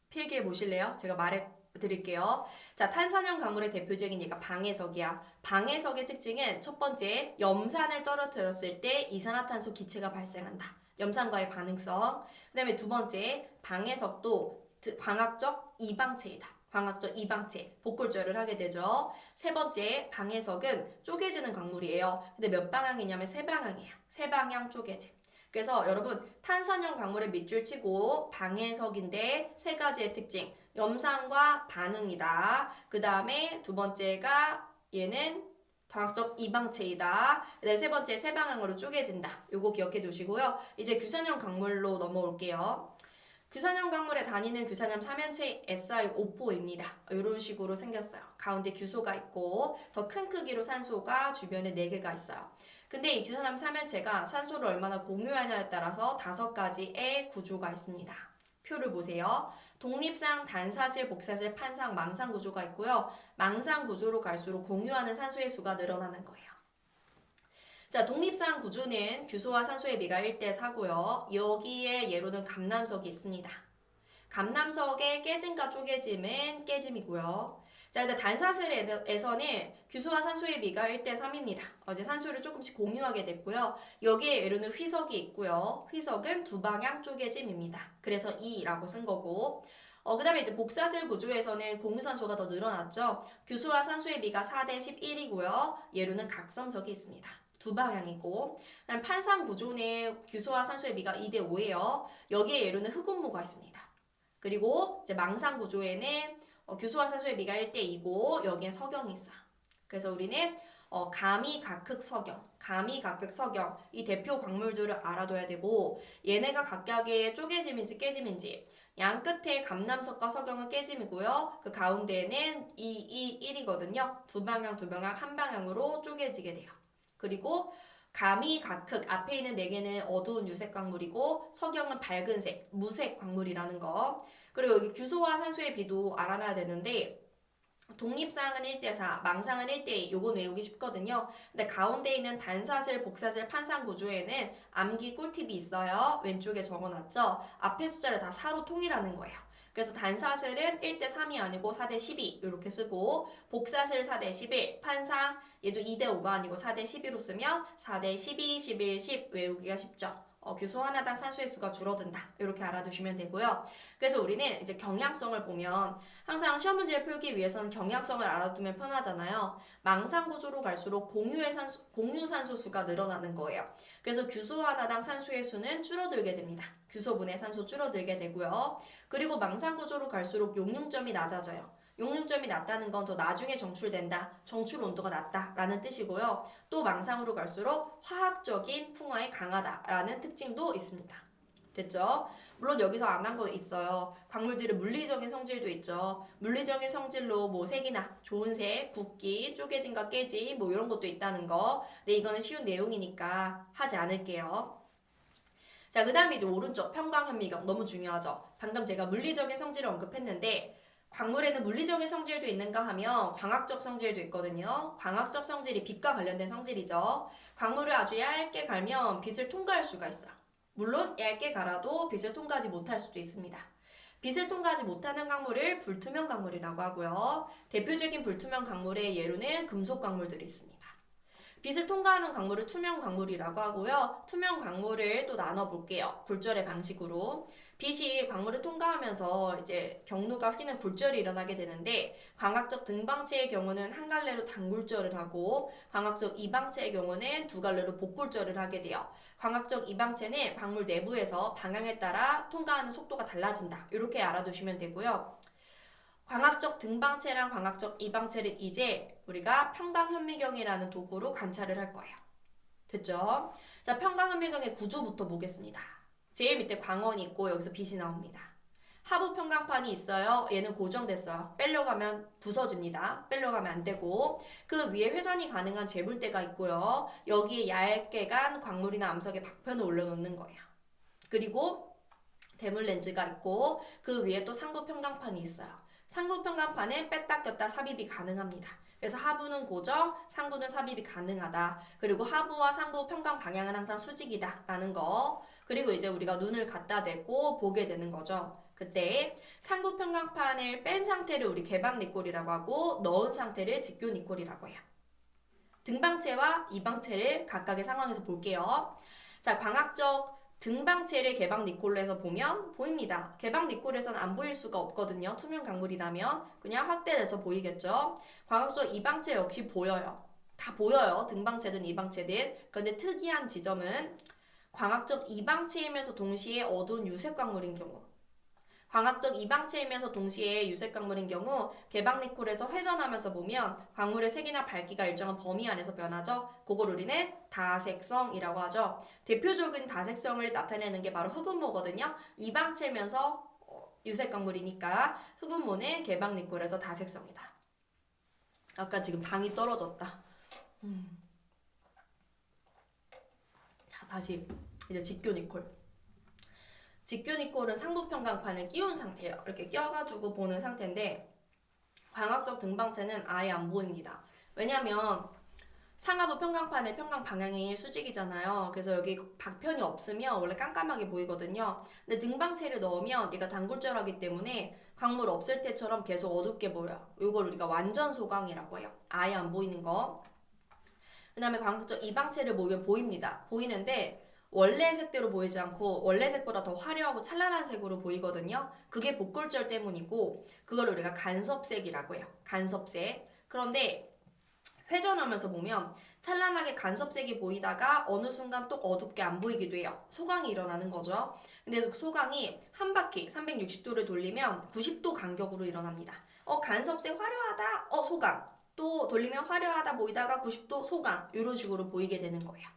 필기해 보실래요? 제가 말해 드릴게요. 자, 탄산형 광물의 대표적인 예가 방해석이야. 방해석의 특징은 첫 번째, 염산을 떨어뜨렸을 때 이산화탄소 기체가 발생한다. 염산과의 반응성. 그 다음에 두 번째, 방해석도 광학적 이방체이다. 광학적 이방체, 복골절을 하게 되죠. 세 번째, 방해석은 쪼개지는 광물이에요. 근데 몇 방향이냐면 3방향이에요. 3방향 쪼개짐. 그래서 여러분 탄산형 광물의 밑줄 치고 방해석인데 3가지의 특징. 염산과 반응이다. 그 다음에 두 번째가 얘는 광학적 이방체이다. 그다음에 세 번째 3방향으로 쪼개진다. 요거 기억해 두시고요. 이제 규산형 광물로 넘어올게요. 규산형 광물의 단위는 규산염 삼연체 SiO4입니다. 이런 식으로 생겼어요. 가운데 규소가 있고 더 큰 크기로 산소가 주변에 4개가 있어요. 근데 이 규산염 삼연체가 산소를 얼마나 공유하냐에 따라서 5가지의 구조가 있습니다. 표를 보세요. 독립상 단사실, 복사실, 판상, 망상 구조가 있고요. 망상 구조로 갈수록 공유하는 산소의 수가 늘어나는 거예요. 자, 독립상 구조는 규소와 산소의 비가 1대4고요. 여기에 예로는 감남석이 있습니다. 감남석의 깨짐과 쪼개짐은 깨짐이고요. 자, 근데 단사슬에서는 규소와 산소의 비가 1대3입니다. 이제 산소를 조금씩 공유하게 됐고요. 여기에 예로는 휘석이 있고요. 휘석은 2방향 쪼개짐입니다. 그래서 2라고 쓴 거고. 그 다음에 이제 복사슬 구조에서는 공유산소가 더 늘어났죠. 규소와 산소의 비가 4대11이고요. 예로는 각성석이 있습니다. 2방향이고. 그다음 판상 구조는 규소와 산소의 비가 2대5예요. 여기에 예로는 흑운모가 있습니다. 그리고 이제 망상 구조에는 규소와 산소의 비가 1대2고 여기에 석영이 있어요. 그래서 우리는 가미각극석영 이 대표 광물들을 알아둬야 되고 얘네가 각각의 쪼개짐인지 깨짐인지 양 끝에 감남석과 석영은 깨짐이고요. 그 가운데에는 2, 2, 1이거든요. 두 방향 한 방향으로 쪼개지게 돼요. 그리고 가미각흑 앞에 있는 4개는 어두운 유색 광물이고 석영은 밝은색, 무색 광물이라는 거. 그리고 여기 규소와 산소의 비도 알아놔야 되는데 독립상은 1대4, 망상은 1대2. 요건 외우기 쉽거든요. 근데 가운데 있는 단사슬, 복사슬, 판상 구조에는 암기 꿀팁이 있어요. 왼쪽에 적어놨죠. 앞에 숫자를 다 4로 통일하는 거예요. 그래서 단사슬은 1대3이 아니고 4대12 이렇게 쓰고 복사슬 4대11, 판상 얘도 2대5가 아니고 4대12로 쓰면 4대12, 11, 10 외우기가 쉽죠. 규소 하나당 산소의 수가 줄어든다. 이렇게 알아두시면 되고요. 그래서 우리는 이제 경향성을 보면 항상 시험 문제를 풀기 위해서는 경향성을 알아두면 편하잖아요. 망상 구조로 갈수록 공유 산소 수가 늘어나는 거예요. 그래서 규소 하나당 산소의 수는 줄어들게 됩니다. 규소분의 산소 줄어들게 되고요. 그리고 망상 구조로 갈수록 용융점이 낮아져요. 용융점이 낮다는 건 더 나중에 정출된다. 정출 온도가 낮다라는 뜻이고요. 또 망상으로 갈수록 화학적인 풍화에 강하다라는 특징도 있습니다. 됐죠? 물론 여기서 안 한 거 있어요. 광물들의 물리적인 성질도 있죠. 물리적인 성질로 뭐 색이나 좋은 색, 굵기, 쪼개짐과 깨짐 뭐 이런 것도 있다는 거. 근데 이거는 쉬운 내용이니까 하지 않을게요. 자, 그 다음에 이제 오른쪽 평광현미경 너무 중요하죠. 방금 제가 물리적인 성질을 언급했는데 광물에는 물리적인 성질도 있는가 하면 광학적 성질도 있거든요. 광학적 성질이 빛과 관련된 성질이죠. 광물을 아주 얇게 갈면 빛을 통과할 수가 있어요. 물론 얇게 갈아도 빛을 통과하지 못할 수도 있습니다. 빛을 통과하지 못하는 광물을 불투명 광물이라고 하고요. 대표적인 불투명 광물의 예로는 금속 광물들이 있습니다. 빛을 통과하는 광물을 투명 광물이라고 하고요. 투명 광물을 또 나눠볼게요. 굴절의 방식으로. 빛이 광물을 통과하면서 이제 경로가 휘는 굴절이 일어나게 되는데 광학적 등방체의 경우는 한 갈래로 단굴절을 하고 광학적 이방체의 경우는 두 갈래로 복굴절을 하게 돼요. 광학적 이방체는 광물 내부에서 방향에 따라 통과하는 속도가 달라진다. 이렇게 알아두시면 되고요. 광학적 등방체랑 광학적 이방체를 이제 우리가 평광현미경이라는 도구로 관찰을 할 거예요. 됐죠? 자, 평광현미경의 구조부터 보겠습니다. 제일 밑에 광원이 있고 여기서 빛이 나옵니다. 하부 평광판이 있어요. 얘는 고정됐어요. 빼려고 하면 부서집니다. 빼려고 하면 안 되고 그 위에 회전이 가능한 재물대가 있고요. 여기에 얇게 간 광물이나 암석의 박편을 올려놓는 거예요. 그리고 대물 렌즈가 있고 그 위에 또 상부 평광판이 있어요. 상부 평광판은 뺐다 꼈다 삽입이 가능합니다. 그래서 하부는 고정, 상부는 삽입이 가능하다. 그리고 하부와 상부 평광 방향은 항상 수직이다 라는 거. 그리고 이제 우리가 눈을 갖다 대고 보게 되는 거죠. 그때 상부 평광판을 뺀 상태를 우리 개방 니콜이라고 하고 넣은 상태를 직교 니콜이라고 해요. 등방체와 이방체를 각각의 상황에서 볼게요. 자, 광학적 등방체를 개방 니콜로 해서 보면 보입니다. 개방 니콜에서는 안 보일 수가 없거든요. 투명 광물이라면 그냥 확대돼서 보이겠죠. 광학적 이방체 역시 보여요. 다 보여요. 등방체든 이방체든. 그런데 특이한 지점은 광학적 이방체이면서 동시에 어두운 유색 광물인 경우 광학적 이방체이면서 동시에 유색 광물인 경우 개방 니콜에서 회전하면서 보면 광물의 색이나 밝기가 일정한 범위 안에서 변하죠. 그걸 우리는 다색성이라고 하죠. 대표적인 다색성을 나타내는 게 바로 흑음모거든요. 이방체면서 유색 광물이니까 흑음모는 개방 니콜에서 다색성이다. 아까 지금 당이 떨어졌다. 자, 다시 이제 직교 니콜. 직교 니콜은 상부 평광판을 끼운 상태예요. 이렇게 껴가지고 보는 상태인데 광학적 등방체는 아예 안 보입니다. 왜냐면 상하부 평광판의 평광 방향이 수직이잖아요. 그래서 여기 박편이 없으면 원래 깜깜하게 보이거든요. 근데 등방체를 넣으면 얘가 단굴절하기 때문에 광물 없을 때처럼 계속 어둡게 보여요. 이걸 우리가 완전 소광이라고 해요. 아예 안 보이는 거. 그 다음에 광학적 이방체를 보면 보입니다. 보이는데 원래 색대로 보이지 않고 원래 색보다 더 화려하고 찬란한 색으로 보이거든요. 그게 복골절 때문이고 그걸 우리가 간섭색이라고 해요. 간섭색. 그런데 회전하면서 보면 찬란하게 간섭색이 보이다가 어느 순간 또 어둡게 안 보이기도 해요. 소광이 일어나는 거죠. 근데 소광이 한 바퀴 360도를 돌리면 90도 간격으로 일어납니다. 간섭세 화려하다. 소강. 또 돌리면 화려하다 보이다가 90도 소강. 이런 식으로 보이게 되는 거예요.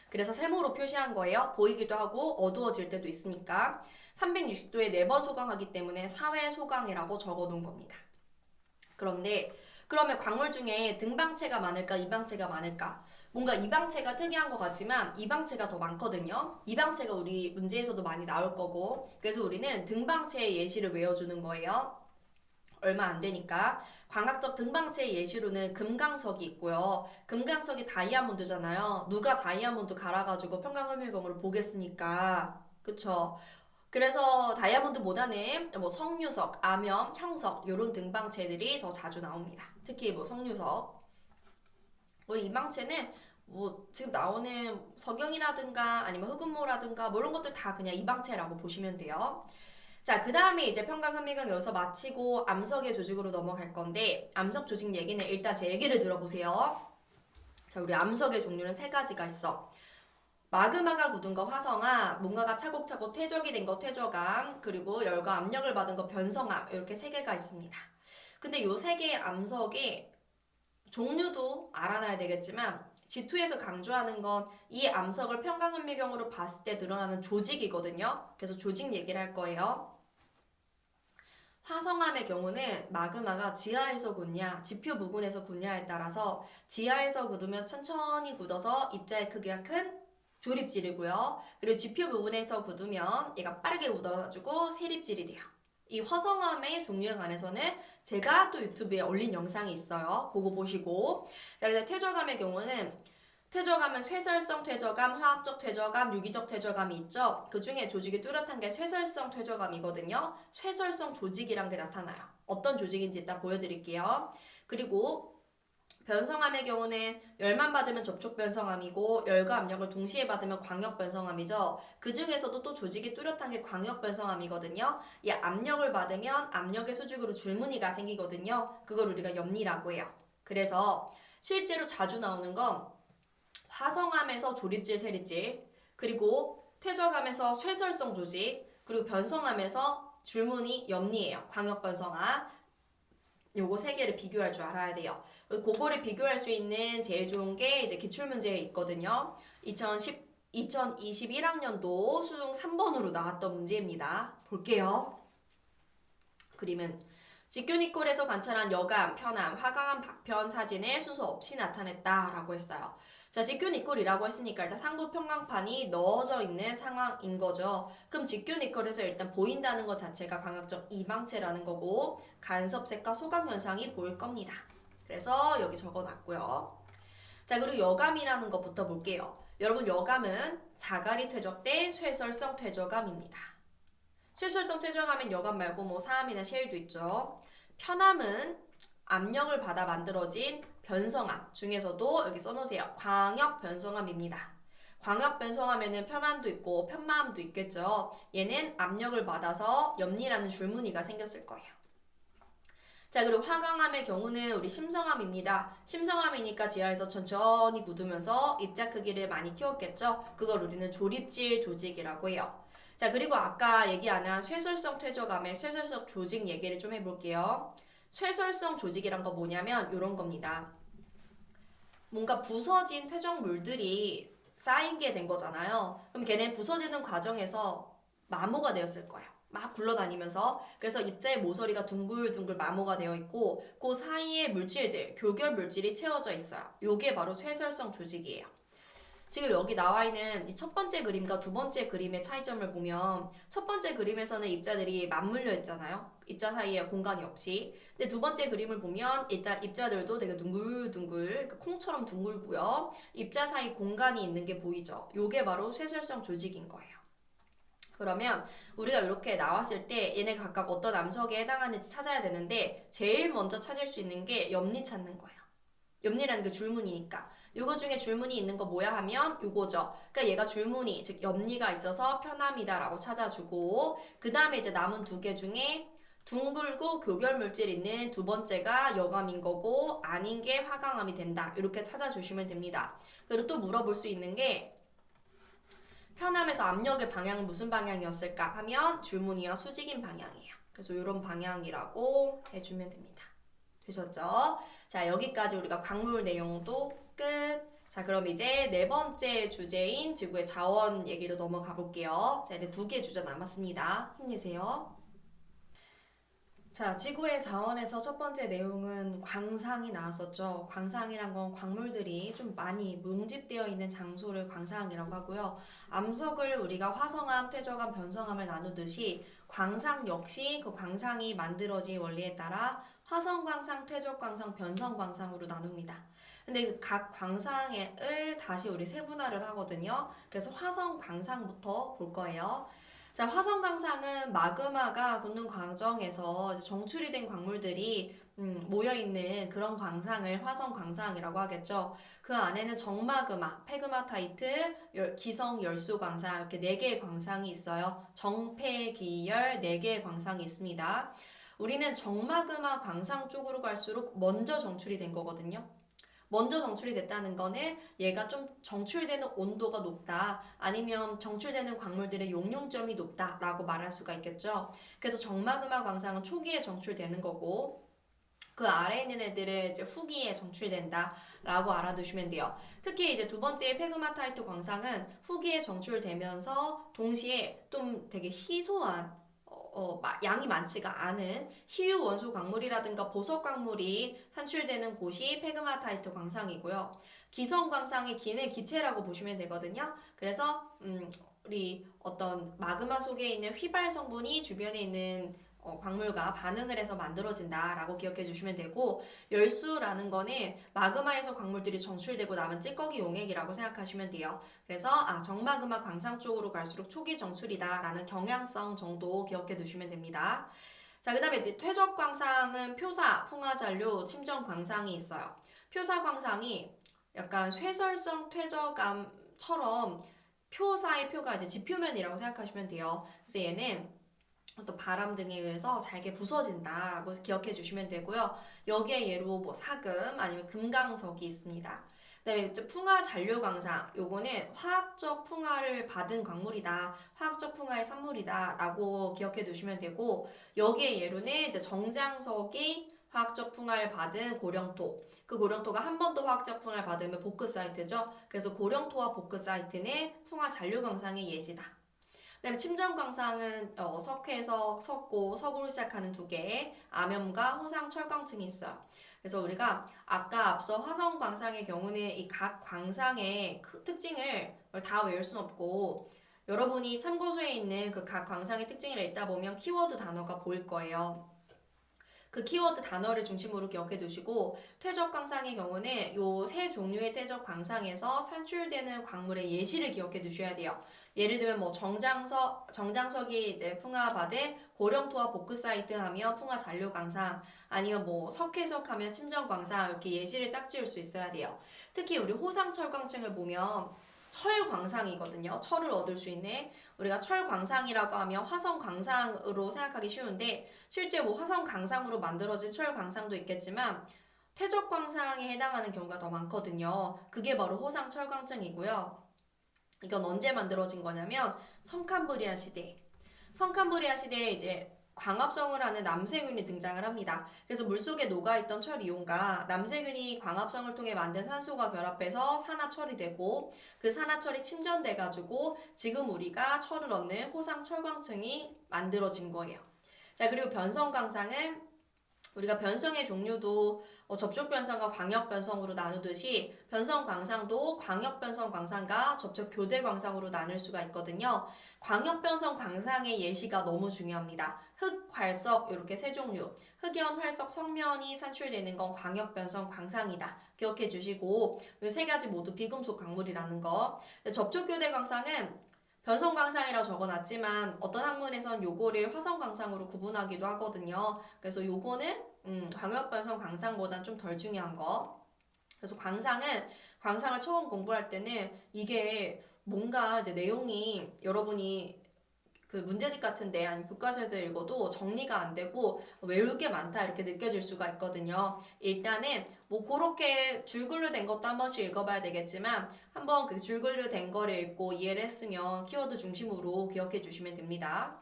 그래서 세모로 표시한 거예요. 보이기도 하고 어두워질 때도 있으니까 360도에 4번 소강하기 때문에 사회 소강이라고 적어 놓은 겁니다. 그런데 그러면 광물 중에 등방체가 많을까 이방체가 많을까? 뭔가 이방체가 특이한 것 같지만 이방체가 더 많거든요. 이방체가 우리 문제에서도 많이 나올 거고 그래서 우리는 등방체의 예시를 외워주는 거예요. 얼마 안 되니까 광학적 등방체의 예시로는 금강석이 있고요. 금강석이 다이아몬드잖아요. 누가 다이아몬드 갈아가지고 평강현미경으로 보겠습니까? 그쵸? 그래서 다이아몬드보다는 뭐 석류석, 암염, 형석 이런 등방체들이 더 자주 나옵니다. 특히 뭐 석류석. 이 방체는 뭐 지금 나오는 석영이라든가 아니면 흑음모라든가 뭐 이런 것들 다 그냥 이방체라고 보시면 돼요. 자, 그 다음에 이제 평강, 현미경 여기서 마치고 암석의 조직으로 넘어갈 건데 암석 조직 얘기는 일단 제 얘기를 들어보세요. 자, 우리 암석의 종류는 3가지가 있어. 마그마가 굳은 거 화성암, 뭔가가 차곡차곡 퇴적이 된 거 퇴적암, 그리고 열과 압력을 받은 거 변성암 이렇게 3개가 있습니다. 근데 요 3개의 암석의 종류도 알아놔야 되겠지만 G2에서 강조하는 건 이 암석을 평강현미경으로 봤을 때 드러나는 조직이거든요. 그래서 조직 얘기를 할 거예요. 화성암의 경우는 마그마가 지하에서 굳냐, 지표 부근에서 굳냐에 따라서 지하에서 굳으면 천천히 굳어서 입자의 크기가 큰 조립질이고요. 그리고 지표 부분에서 굳으면 얘가 빠르게 굳어가지고 세립질이 돼요. 이 화성암의 종류에 관해서는 제가 또 유튜브에 올린 영상이 있어요. 그거 보시고. 자, 그래서 퇴적암의 경우는 퇴적암은 쇠설성 퇴적암, 화학적 퇴적암, 유기적 퇴적암이 있죠. 그 중에 조직이 뚜렷한 게 쇠설성 퇴적암이거든요. 쇠설성 조직이란 게 나타나요. 어떤 조직인지 이따 보여드릴게요. 그리고 변성암의 경우는 열만 받으면 접촉 변성암이고 열과 압력을 동시에 받으면 광역 변성암이죠. 그 중에서도 또 조직이 뚜렷한 게 광역 변성암이거든요. 이 압력을 받으면 압력의 수직으로 줄무늬가 생기거든요. 그걸 우리가 염리라고 해요. 그래서 실제로 자주 나오는 건 화성암에서 조립질, 세립질, 그리고 퇴적암에서 쇠설성 조직, 그리고 변성암에서 줄무늬, 염리예요. 광역 변성암. 요거 3개를 비교할 줄 알아야 돼요. 그거를 비교할 수 있는 제일 좋은 게 이제 기출문제에 있거든요. 2021학년도 수능 3번으로 나왔던 문제입니다. 볼게요. 그림은 직교니콜에서 관찰한 여감, 편암, 화강암, 박편 사진을 순서 없이 나타냈다라고 했어요. 자, 직교니콜이라고 했으니까 일단 상부 평광판이 넣어져 있는 상황인 거죠. 그럼 직교니콜에서 일단 보인다는 것 자체가 광학적 이방체라는 거고 간섭색과 소각 현상이 보일 겁니다. 그래서 여기 적어놨고요. 자, 그리고 여감이라는 것부터 볼게요. 여러분, 여감은 자갈이 퇴적된 쇠설성 퇴적암입니다. 쇠설성 퇴적암은 여감 말고 뭐 사암이나 셰일도 있죠. 편암은 압력을 받아 만들어진 변성암 중에서도 여기 써놓으세요. 광역 변성암입니다. 광역 변성암에는 편암도 있고 편마암도 있겠죠. 얘는 압력을 받아서 염리라는 줄무늬가 생겼을 거예요. 자, 그리고 화강암의 경우는 우리 심성암입니다. 심성암이니까 지하에서 천천히 굳으면서 입자 크기를 많이 키웠겠죠. 그걸 우리는 조립질 조직이라고 해요. 자, 그리고 아까 얘기 안 한 쇠설성 퇴적암의 쇠설성 조직 얘기를 좀 해볼게요. 쇠설성 조직이란 거 뭐냐면 이런 겁니다. 뭔가 부서진 퇴적물들이 쌓인 게 된 거잖아요. 그럼 걔네 부서지는 과정에서 마모가 되었을 거예요. 막 굴러다니면서. 그래서 입자의 모서리가 둥글둥글 마모가 되어 있고 그 사이에 물질들, 교결 물질이 채워져 있어요. 요게 바로 쇠설성 조직이에요. 지금 여기 나와 있는 이 첫 번째 그림과 두 번째 그림의 차이점을 보면 첫 번째 그림에서는 입자들이 맞물려 있잖아요. 입자 사이에 공간이 없이. 근데 두 번째 그림을 보면 일단 입자들도 되게 둥글둥글 콩처럼 둥글고요. 입자 사이 공간이 있는 게 보이죠. 요게 바로 쇠설성 조직인 거예요. 그러면 우리가 이렇게 나왔을 때 얘네 각각 어떤 암석에 해당하는지 찾아야 되는데 제일 먼저 찾을 수 있는 게 염리 찾는 거예요. 염리라는 게 줄무늬니까. 요거 중에 줄무늬 있는 거 뭐야 하면 요거죠. 그러니까 얘가 줄무늬, 즉 염리가 있어서 편암이다라고 찾아주고 그 다음에 이제 남은 2개 중에 둥글고 교결 물질 있는 두 번째가 여감인 거고 아닌 게 화강암이 된다. 이렇게 찾아주시면 됩니다. 그리고 또 물어볼 수 있는 게 편암에서 압력의 방향은 무슨 방향이었을까 하면 줄무늬와 수직인 방향이에요. 그래서 이런 방향이라고 해주면 됩니다. 되셨죠? 자, 여기까지 우리가 광물 내용도 끝. 자, 그럼 이제 네 번째 주제인 지구의 자원 얘기로 넘어가 볼게요. 자, 이제 두 개 주제 남았습니다. 힘내세요. 자, 지구의 자원에서 첫 번째 내용은 광상이 나왔었죠. 광상이란 건 광물들이 좀 많이 뭉집되어 있는 장소를 광상이라고 하고요. 암석을 우리가 화성암, 퇴적암, 변성암을 나누듯이 광상 역시 그 광상이 만들어진 원리에 따라 화성 광상, 퇴적 광상, 변성 광상으로 나눕니다. 근데 그 각 광상을 다시 우리 세분화를 하거든요. 그래서 화성 광상부터 볼 거예요. 자, 화성 광상은 마그마가 굳는 과정에서 정출이 된 광물들이 모여있는 그런 광상을 화성 광상이라고 하겠죠. 그 안에는 정마그마, 페그마타이트, 기성 열수 광상 이렇게 네 개의 광상이 있어요. 정폐기열 네 개의 광상이 있습니다. 우리는 정마그마 광상 쪽으로 갈수록 먼저 정출이 된 거거든요. 먼저 정출이 됐다는 거는 얘가 좀 정출되는 온도가 높다, 아니면 정출되는 광물들의 용융점이 높다라고 말할 수가 있겠죠. 그래서 정마그마 광상은 초기에 정출되는 거고, 그 아래에 있는 애들은 이제 후기에 정출된다라고 알아두시면 돼요. 특히 이제 두 번째 페그마타이트 광상은 후기에 정출되면서 동시에 좀 되게 희소한 양이 많지가 않은 희유 원소 광물이라든가 보석 광물이 산출되는 곳이 페그마타이트 광상이고요. 기성 광상의 기는 기체라고 보시면 되거든요. 그래서 우리 어떤 마그마 속에 있는 휘발 성분이 주변에 있는 광물과 반응을 해서 만들어진다라고 기억해 주시면 되고, 열수라는 거는 마그마에서 광물들이 정출되고 남은 찌꺼기 용액이라고 생각하시면 돼요. 그래서 정마그마 광상 쪽으로 갈수록 초기 정출이다라는 경향성 정도 기억해 두시면 됩니다. 자, 그 다음에 퇴적 광상은 표사, 풍화잔류, 침전 광상이 있어요. 표사 광상이 약간 쇠설성 퇴적암처럼 표사의 표가 이제 지표면이라고 생각하시면 돼요. 그래서 얘는 어떤 바람 등에 의해서 잘게 부서진다라고 기억해 주시면 되고요. 여기에 예로 뭐 사금 아니면 금강석이 있습니다. 그다음에 풍화 잔류 광상, 요거는 화학적 풍화를 받은 광물이다, 화학적 풍화의 산물이다라고 기억해 두시면 되고, 여기에 예로는 이제 정장석이 화학적 풍화를 받은 고령토, 그 고령토가 한 번 더 화학적 풍화를 받으면 보크 사이트죠. 그래서 고령토와 보크 사이트는 풍화 잔류 광상의 예시다. 그다음에 침전광상은 석회석, 석고, 석으로 시작하는 두 개의 암염과 호상 철광층이 있어요. 그래서 우리가 아까 앞서 화성 광상의 경우는 이 각 광상의 특징을 다 외울 순 없고, 여러분이 참고서에 있는 그 각 광상의 특징을 읽다 보면 키워드 단어가 보일 거예요. 그 키워드 단어를 중심으로 기억해 두시고, 퇴적 광상의 경우는 요 세 종류의 퇴적 광상에서 산출되는 광물의 예시를 기억해 두셔야 돼요. 예를 들면 뭐 정장석이 이제 풍화받은 고령토와 보크사이트 하면 풍화 잔류 광상, 아니면 뭐 석회석 하면 침전 광상, 이렇게 예시를 짝지을 수 있어야 돼요. 특히 우리 호상 철광층을 보면 철 광상이거든요. 철을 얻을 수 있는, 우리가 철 광상이라고 하면 화성 광상으로 생각하기 쉬운데, 실제 뭐 화성 광상으로 만들어진 철 광상도 있겠지만 퇴적 광상에 해당하는 경우가 더 많거든요. 그게 바로 호상 철광층이고요. 이건 언제 만들어진 거냐면 성캄브리아 시대. 성캄브리아 시대에 이제 광합성을 하는 남세균이 등장을 합니다. 그래서 물속에 녹아있던 철 이온과 남세균이 광합성을 통해 만든 산소가 결합해서 산화철이 되고, 그 산화철이 침전돼가지고 지금 우리가 철을 얻는 호상 철광층이 만들어진 거예요. 자, 그리고 변성광상은 우리가 변성의 종류도 접촉 변성과 광역 변성으로 나누듯이 변성 광상도 광역 변성 광상과 접촉 교대 광상으로 나눌 수가 있거든요. 광역 변성 광상의 예시가 너무 중요합니다. 흑, 활석 이렇게 세 종류. 흑연, 활석, 성면이 산출되는 건 광역 변성 광상이다. 기억해 주시고, 이 세 가지 모두 비금속 광물이라는 거. 접촉 교대 광상은 변성광상이라고 적어놨지만 어떤 학문에선 요거를 화성광상으로 구분하기도 하거든요. 그래서 요거는 광역변성광상보단 좀 덜 중요한 거. 그래서 광상을 처음 공부할 때는 이게 뭔가 이제 내용이 여러분이 그 문제집 같은데 아니 교과서에서 읽어도 정리가 안 되고 외울 게 많다 이렇게 느껴질 수가 있거든요. 일단은 뭐 그렇게 줄글로 된 것도 한 번씩 읽어봐야 되겠지만, 한번 그 줄글로 된 거를 읽고 이해를 했으면 키워드 중심으로 기억해 주시면 됩니다.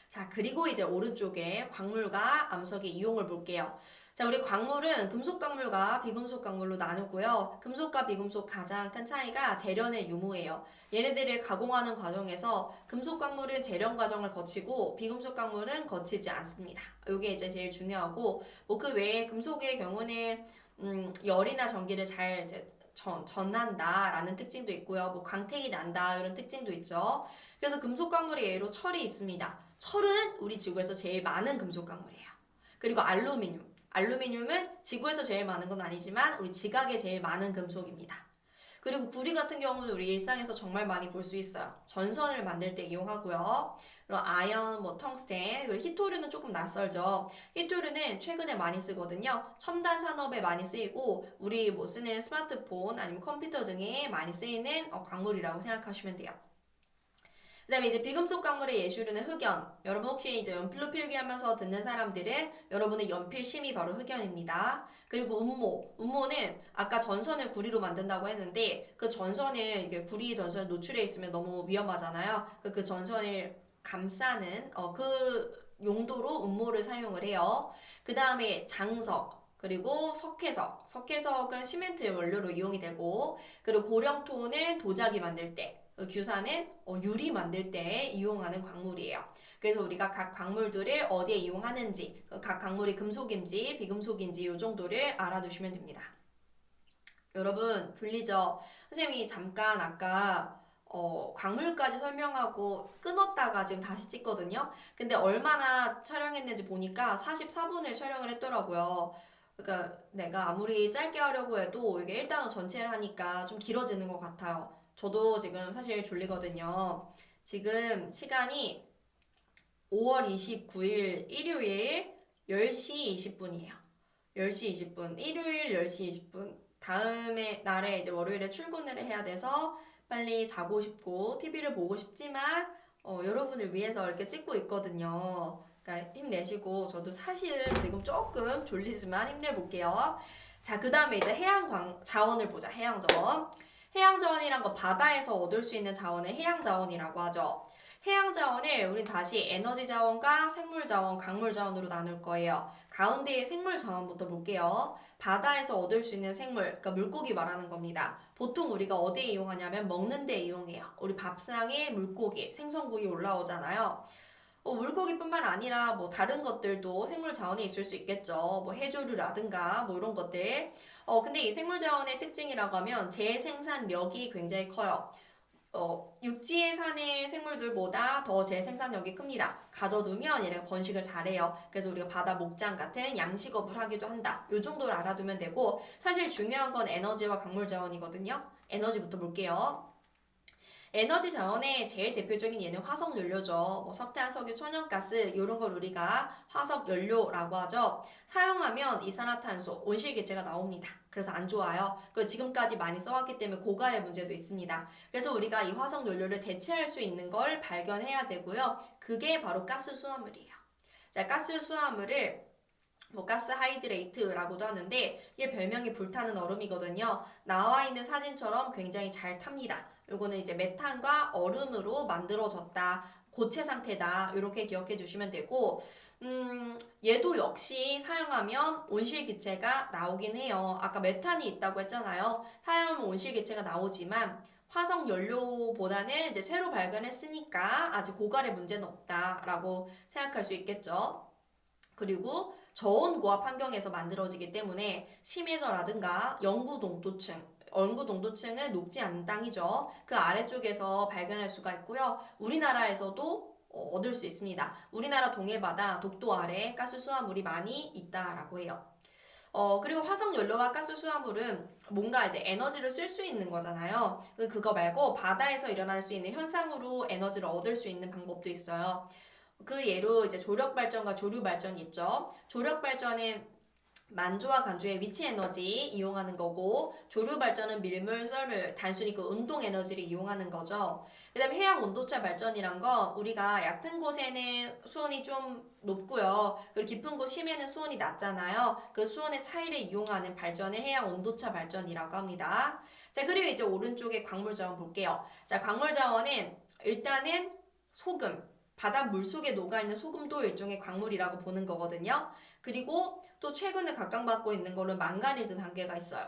자, 그리고 이제 오른쪽에 광물과 암석의 이용을 볼게요. 자, 우리 광물은 금속 광물과 비금속 광물로 나누고요. 금속과 비금속 가장 큰 차이가 재련의 유무예요. 얘네들을 가공하는 과정에서 금속 광물은 재련 과정을 거치고 비금속 광물은 거치지 않습니다. 이게 이제 제일 중요하고, 뭐 그 외에 금속의 경우는 열이나 전기를 잘 이제 전한다라는 특징도 있고요. 뭐 광택이 난다 이런 특징도 있죠. 그래서 금속 광물의 예로 철이 있습니다. 철은 우리 지구에서 제일 많은 금속 광물이에요. 그리고 알루미늄. 알루미늄은 지구에서 제일 많은 건 아니지만 우리 지각에 제일 많은 금속입니다. 그리고 구리 같은 경우는 우리 일상에서 정말 많이 볼 수 있어요. 전선을 만들 때 이용하고요. 그리고 아연, 뭐 텅스텐, 그리고 히토류는 조금 낯설죠. 히토류는 최근에 많이 쓰거든요. 첨단 산업에 많이 쓰이고 우리 뭐 쓰는 스마트폰 아니면 컴퓨터 등에 많이 쓰이는 광물이라고 생각하시면 돼요. 그 다음에 이제 비금속 광물의 예시로는 흑연. 여러분 혹시 이제 연필로 필기하면서 듣는 사람들은 여러분의 연필심이 바로 흑연입니다. 그리고 음모. 음모는 아까 전선을 구리로 만든다고 했는데 그 전선을 이게 구리 전선에 노출해 있으면 너무 위험하잖아요. 그 전선을 감싸는 그 용도로 음모를 사용을 해요. 그 다음에 장석. 그리고 석회석. 석회석은 시멘트의 원료로 이용이 되고 그리고 고령토는 도자기 만들 때 규사는 유리 만들 때 이용하는 광물이에요. 그래서 우리가 각 광물들을 어디에 이용하는지, 각 광물이 금속인지 비금속인지 이 정도를 알아두시면 됩니다. 여러분 졸리죠? 선생님이 잠깐 아까 광물까지 설명하고 끊었다가 지금 다시 찍거든요. 근데 얼마나 촬영했는지 보니까 44분을 촬영을 했더라고요. 그러니까 내가 아무리 짧게 하려고 해도 이게 일단은 전체를 하니까 좀 길어지는 것 같아요. 저도 지금 사실 졸리거든요. 지금 시간이 5월 29일 일요일 10시 20분이에요. 10시 20분. 일요일 10시 20분. 다음에 날에 이제 월요일에 출근을 해야 돼서 빨리 자고 싶고 TV를 보고 싶지만 여러분을 위해서 이렇게 찍고 있거든요. 그러니까 힘내시고 저도 사실 지금 조금 졸리지만 힘내볼게요. 자, 그 다음에 이제 자원을 보자. 해양 자원. 해양 자원이란 거 바다에서 얻을 수 있는 자원을 해양 자원이라고 하죠. 해양 자원을 우린 다시 에너지 자원과 생물 자원, 강물 자원으로 나눌 거예요. 가운데에 생물 자원부터 볼게요. 바다에서 얻을 수 있는 생물, 그러니까 물고기 말하는 겁니다. 보통 우리가 어디에 이용하냐면 먹는 데 이용해요. 우리 밥상에 물고기, 생선구이 올라오잖아요. 물고기뿐만 아니라 뭐 다른 것들도 생물 자원에 있을 수 있겠죠. 뭐 해조류라든가 뭐 이런 것들. 근데 이 생물 자원의 특징이라고 하면 재생산력이 굉장히 커요. 육지에 사는 생물들보다 더 재생산력이 큽니다. 가둬두면 얘네가 번식을 잘해요. 그래서 우리가 바다 목장 같은 양식업을 하기도 한다. 요 정도를 알아두면 되고 사실 중요한 건 에너지와 광물 자원이거든요. 에너지부터 볼게요. 에너지 자원의 제일 대표적인 얘는 화석 연료죠. 뭐 석탄, 석유, 천연가스 이런 걸 우리가 화석 연료라고 하죠. 사용하면 이산화탄소, 온실기체가 나옵니다. 그래서 안 좋아요. 그리고 지금까지 많이 써왔기 때문에 고갈의 문제도 있습니다. 그래서 우리가 이 화석 연료를 대체할 수 있는 걸 발견해야 되고요. 그게 바로 가스 수화물이에요. 자, 가스 수화물을 뭐 가스 하이드레이트라고도 하는데 이게 별명이 불타는 얼음이거든요. 나와 있는 사진처럼 굉장히 잘 탑니다. 요거는 이제 메탄과 얼음으로 만들어졌다. 고체 상태다. 이렇게 기억해 주시면 되고 얘도 역시 사용하면 온실기체가 나오긴 해요. 아까 메탄이 있다고 했잖아요. 사용하면 온실기체가 나오지만 화석 연료보다는 이제 새로 발견했으니까 아직 고갈의 문제는 없다라고 생각할 수 있겠죠. 그리고 저온 고압 환경에서 만들어지기 때문에 심해저라든가 영구 동토층은 녹지 않은 땅이죠. 그 아래쪽에서 발견할 수가 있고요. 우리나라에서도 얻을 수 있습니다. 우리나라 동해바다 독도 아래 가스 수화물이 많이 있다라고 해요. 그리고 화석 연료와 가스 수화물은 뭔가 이제 에너지를 쓸 수 있는 거잖아요. 그거 말고 바다에서 일어날 수 있는 현상으로 에너지를 얻을 수 있는 방법도 있어요. 그 예로 이제 조력 발전과 조류 발전이 있죠. 조력 발전은 만조와 간조의 위치 에너지 이용하는 거고 조류 발전은 밀물, 썰물, 단순히 그 운동 에너지를 이용하는 거죠. 그 다음에 해양 온도차 발전이란 건 우리가 얕은 곳에는 수온이 좀 높고요. 그리고 깊은 곳 심해는 수온이 낮잖아요. 그 수온의 차이를 이용하는 발전을 해양 온도차 발전이라고 합니다. 자, 그리고 이제 오른쪽에 광물 자원 볼게요. 자, 광물 자원은 일단은 소금. 바닷 물속에 녹아있는 소금도 일종의 광물이라고 보는 거거든요. 그리고 또 최근에 각광받고 있는 거는 망가니즈 단계가 있어요.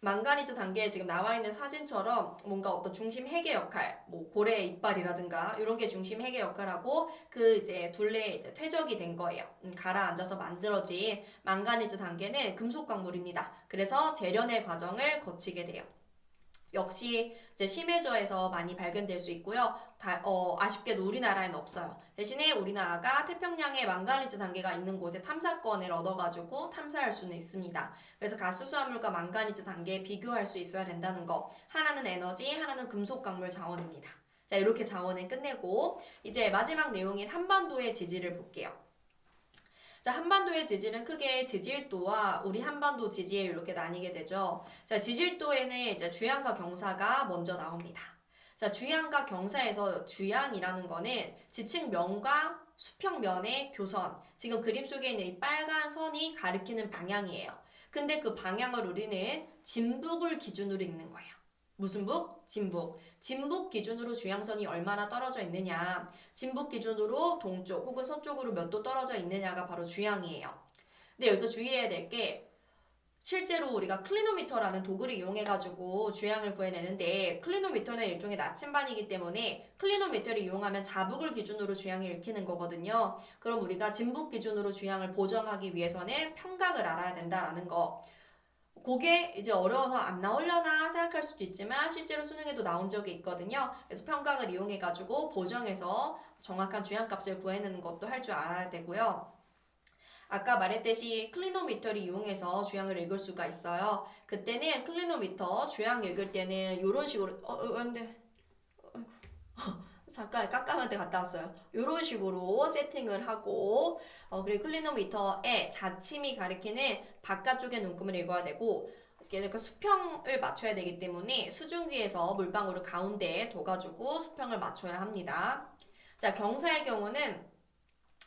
망가니즈 단계에 지금 나와 있는 사진처럼 뭔가 어떤 중심 핵의 역할, 뭐 고래의 이빨이라든가 이런 게 중심 핵의 역할하고 그 이제 둘레에 이제 퇴적이 된 거예요. 가라앉아서 만들어진 망가니즈 단계는 금속 광물입니다. 그래서 재련의 과정을 거치게 돼요. 역시 이제 심해저에서 많이 발견될 수 있고요. 아쉽게도 우리나라에는 없어요. 대신에 우리나라가 태평양에 망가니즈 단계가 있는 곳에 탐사권을 얻어가지고 탐사할 수는 있습니다. 그래서 가스수화물과 망가니즈 단계에 비교할 수 있어야 된다는 거. 하나는 에너지, 하나는 금속 광물 자원입니다. 자, 이렇게 자원을 끝내고 이제 마지막 내용인 한반도의 지지를 볼게요. 자, 한반도의 지지는 크게 지질도와 우리 한반도 지지에 이렇게 나뉘게 되죠. 자, 지질도에는 이제 주양과 경사가 먼저 나옵니다. 자, 주양과 경사에서 주양이라는 거는 지층면과 수평면의 교선. 지금 그림 속에 있는 이 빨간 선이 가리키는 방향이에요. 근데 그 방향을 우리는 진북을 기준으로 읽는 거예요. 무슨 북? 진북. 진북 기준으로 주양선이 얼마나 떨어져 있느냐. 진북 기준으로 동쪽 혹은 서쪽으로 몇 도 떨어져 있느냐가 바로 주양이에요. 근데 여기서 주의해야 될 게 실제로 우리가 클리노미터라는 도구를 이용해가지고 주양을 구해내는데 클리노미터는 일종의 나침반이기 때문에 클리노미터를 이용하면 자북을 기준으로 주양을 읽히는 거거든요. 그럼 우리가 진북 기준으로 주양을 보정하기 위해서는 평각을 알아야 된다라는 거. 그게 이제 어려워서 안 나오려나 생각할 수도 있지만 실제로 수능에도 나온 적이 있거든요. 그래서 평각을 이용해가지고 보정해서 정확한 주양값을 구해내는 것도 할 줄 알아야 되고요. 아까 말했듯이 클리노미터를 이용해서 주양을 읽을 수가 있어요. 그때는 클리노미터 주양 읽을 때는 이런 식으로 근데 잠깐 깜깜한 데 갔다 왔어요. 이런 식으로 세팅을 하고 그리고 클리노미터의 자침이 가리키는 바깥쪽의 눈금을 읽어야 되고 그 수평을 맞춰야 되기 때문에 수증기에서 물방울을 가운데에 둬가지고 수평을 맞춰야 합니다. 자, 경사의 경우는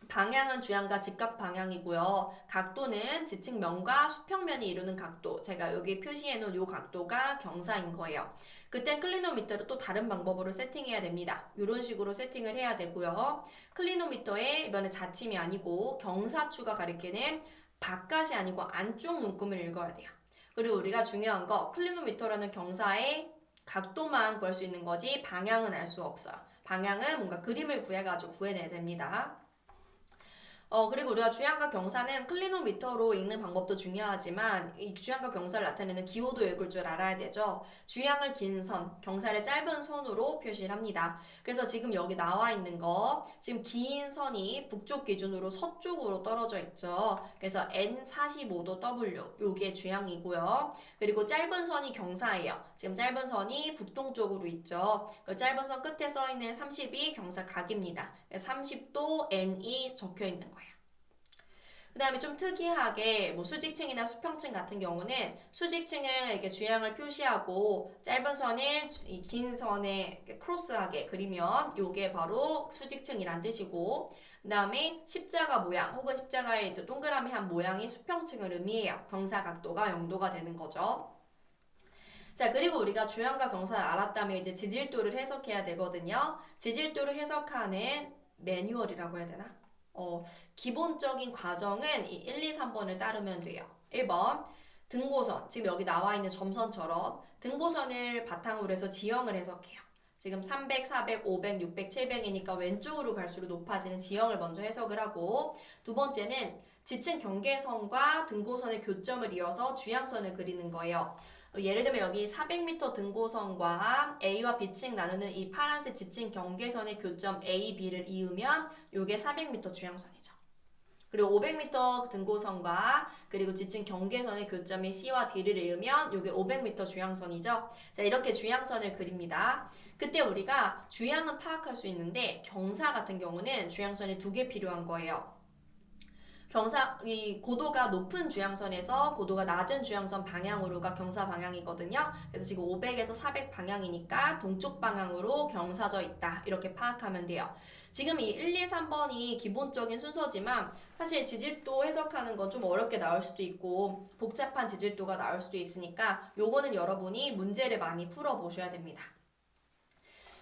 방향은 주양과 직각 방향이고요. 각도는 지층면과 수평면이 이루는 각도. 제가 여기 표시해 놓은 이 각도가 경사인 거예요. 그때 클리노미터를 또 다른 방법으로 세팅해야 됩니다. 이런 식으로 세팅을 해야 되고요. 클리노미터에 이번에 자침이 아니고 경사추가 가리키는 바깥이 아니고 안쪽 눈금을 읽어야 돼요. 그리고 우리가 중요한 거 클리노미터라는 경사의 각도만 구할 수 있는 거지 방향은 알 수 없어요. 방향은 뭔가 그림을 구해가지고 구해내야 됩니다. 그리고 우리가 주양과 경사는 클리노미터로 읽는 방법도 중요하지만 이 주양과 경사를 나타내는 기호도 읽을 줄 알아야 되죠. 주양을 긴 선, 경사를 짧은 선으로 표시를 합니다. 그래서 지금 여기 나와 있는 거 지금 긴 선이 북쪽 기준으로 서쪽으로 떨어져 있죠. 그래서 N45도 W 요게 주양이고요. 그리고 짧은 선이 경사예요. 지금 짧은 선이 북동쪽으로 있죠. 그 짧은 선 끝에 써 있는 30이 경사 각입니다. 30도 N이 적혀 있는 거예요. 그 다음에 좀 특이하게 뭐 수직층이나 수평층 같은 경우는 수직층을 이렇게 주양을 표시하고 짧은 선을 긴 선에 크로스하게 그리면 이게 바로 수직층이란 뜻이고 그 다음에 십자가 모양 혹은 십자가의 동그라미 한 모양이 수평층을 의미해요. 경사 각도가 0도가 되는 거죠. 자, 그리고 우리가 주양과 경사를 알았다면 이제 지질도를 해석해야 되거든요. 지질도를 해석하는 매뉴얼이라고 해야 되나? 기본적인 과정은 이 1, 2, 3번을 따르면 돼요. 1번, 등고선. 지금 여기 나와 있는 점선처럼 등고선을 바탕으로 해서 지형을 해석해요. 지금 300, 400, 500, 600, 700이니까 왼쪽으로 갈수록 높아지는 지형을 먼저 해석을 하고 두 번째는 지층 경계선과 등고선의 교점을 이어서 주양선을 그리는 거예요. 예를 들면 여기 400m 등고선과 A와 B층 나누는 이 파란색 지층 경계선의 교점 A, B를 이으면 이게 400m 주양선이죠. 그리고 500m 등고선과 그리고 지층 경계선의 교점이 C와 D를 이으면 이게 500m 주양선이죠. 자, 이렇게 주양선을 그립니다. 그때 우리가 주양은 파악할 수 있는데 경사 같은 경우는 주양선이 2개 필요한 거예요. 이 고도가 높은 주양선에서 고도가 낮은 주양선 방향으로가 경사 방향이거든요. 그래서 지금 500에서 400 방향이니까 동쪽 방향으로 경사져 있다. 이렇게 파악하면 돼요. 지금 이 1, 2, 3번이 기본적인 순서지만 사실 지질도 해석하는 건 좀 어렵게 나올 수도 있고 복잡한 지질도가 나올 수도 있으니까 요거는 여러분이 문제를 많이 풀어보셔야 됩니다.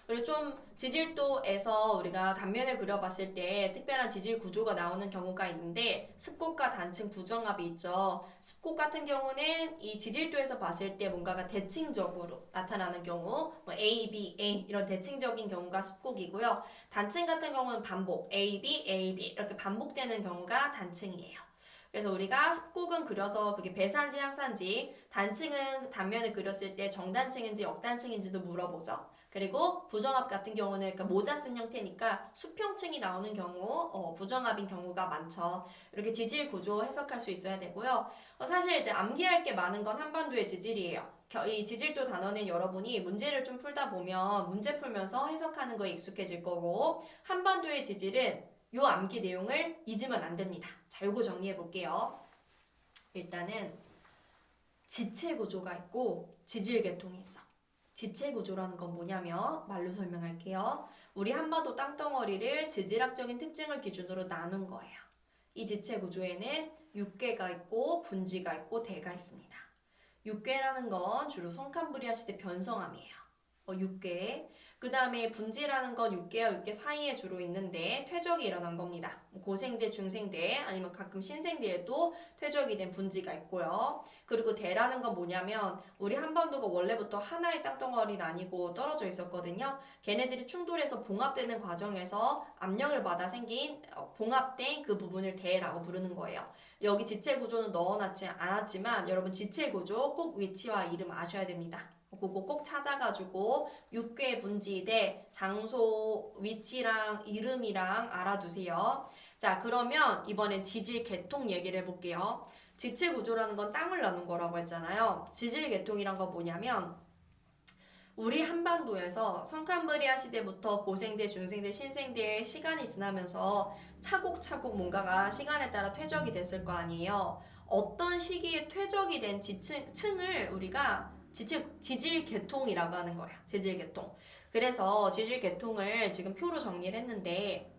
그리고 좀 지질도에서 우리가 단면을 그려봤을 때 특별한 지질 구조가 나오는 경우가 있는데 습곡과 단층 부정합이 있죠. 습곡 같은 경우는 이 지질도에서 봤을 때 뭔가가 대칭적으로 나타나는 경우 뭐 A, B, A 이런 대칭적인 경우가 습곡이고요. 단층 같은 경우는 반복 A, B, A, B 이렇게 반복되는 경우가 단층이에요. 그래서 우리가 습곡은 그려서 그게 배산지 향산지, 단층은 단면을 그렸을 때 정단층인지 역단층인지도 물어보죠. 그리고 부정합 같은 경우는 그러니까 모자 쓴 형태니까 수평층이 나오는 경우 부정합인 경우가 많죠. 이렇게 지질 구조 해석할 수 있어야 되고요. 사실 이제 암기할 게 많은 건 한반도의 지질이에요. 이 지질도 단어는 여러분이 문제를 좀 풀다 보면 문제 풀면서 해석하는 거에 익숙해질 거고 한반도의 지질은 요 암기 내용을 잊으면 안 됩니다. 자, 요거 정리해 볼게요. 일단은 지체 구조가 있고 지질 계통이 있어. 지체 구조라는 건 뭐냐면 말로 설명할게요. 우리 한반도 땅덩어리를 지질학적인 특징을 기준으로 나눈 거예요. 이 지체 구조에는 육괴가 있고 분지가 있고 대가 있습니다. 육괴라는 건 주로 성캄브리아 시대 변성암이에요. 육괴. 그 다음에 분지라는 건 육괴와 육괴 사이에 주로 있는데 퇴적이 일어난 겁니다. 고생대, 중생대 아니면 가끔 신생대에도 퇴적이 된 분지가 있고요. 그리고 대라는 건 뭐냐면 우리 한반도가 원래부터 하나의 땅덩어리는 아니고 떨어져 있었거든요. 걔네들이 충돌해서 봉합되는 과정에서 압력을 받아 생긴 봉합된 그 부분을 대라고 부르는 거예요. 여기 지체 구조는 넣어놨지 않았지만 여러분 지체 구조 꼭 위치와 이름 아셔야 됩니다. 그거 꼭 찾아가지고 육괴 분지대 장소 위치랑 이름이랑 알아두세요. 자, 그러면 이번엔 지질 계통 얘기를 해볼게요. 지체 구조라는 건 땅을 나눈 거라고 했잖아요. 지질 계통이란 건 뭐냐면 우리 한반도에서 성캄브리아 시대부터 고생대, 중생대, 신생대의 시간이 지나면서 차곡차곡 뭔가가 시간에 따라 퇴적이 됐을 거 아니에요. 어떤 시기에 퇴적이 된 층을 우리가 지질 계통이라고 하는 거예요. 지질 계통. 그래서 지질 계통을 지금 표로 정리를 했는데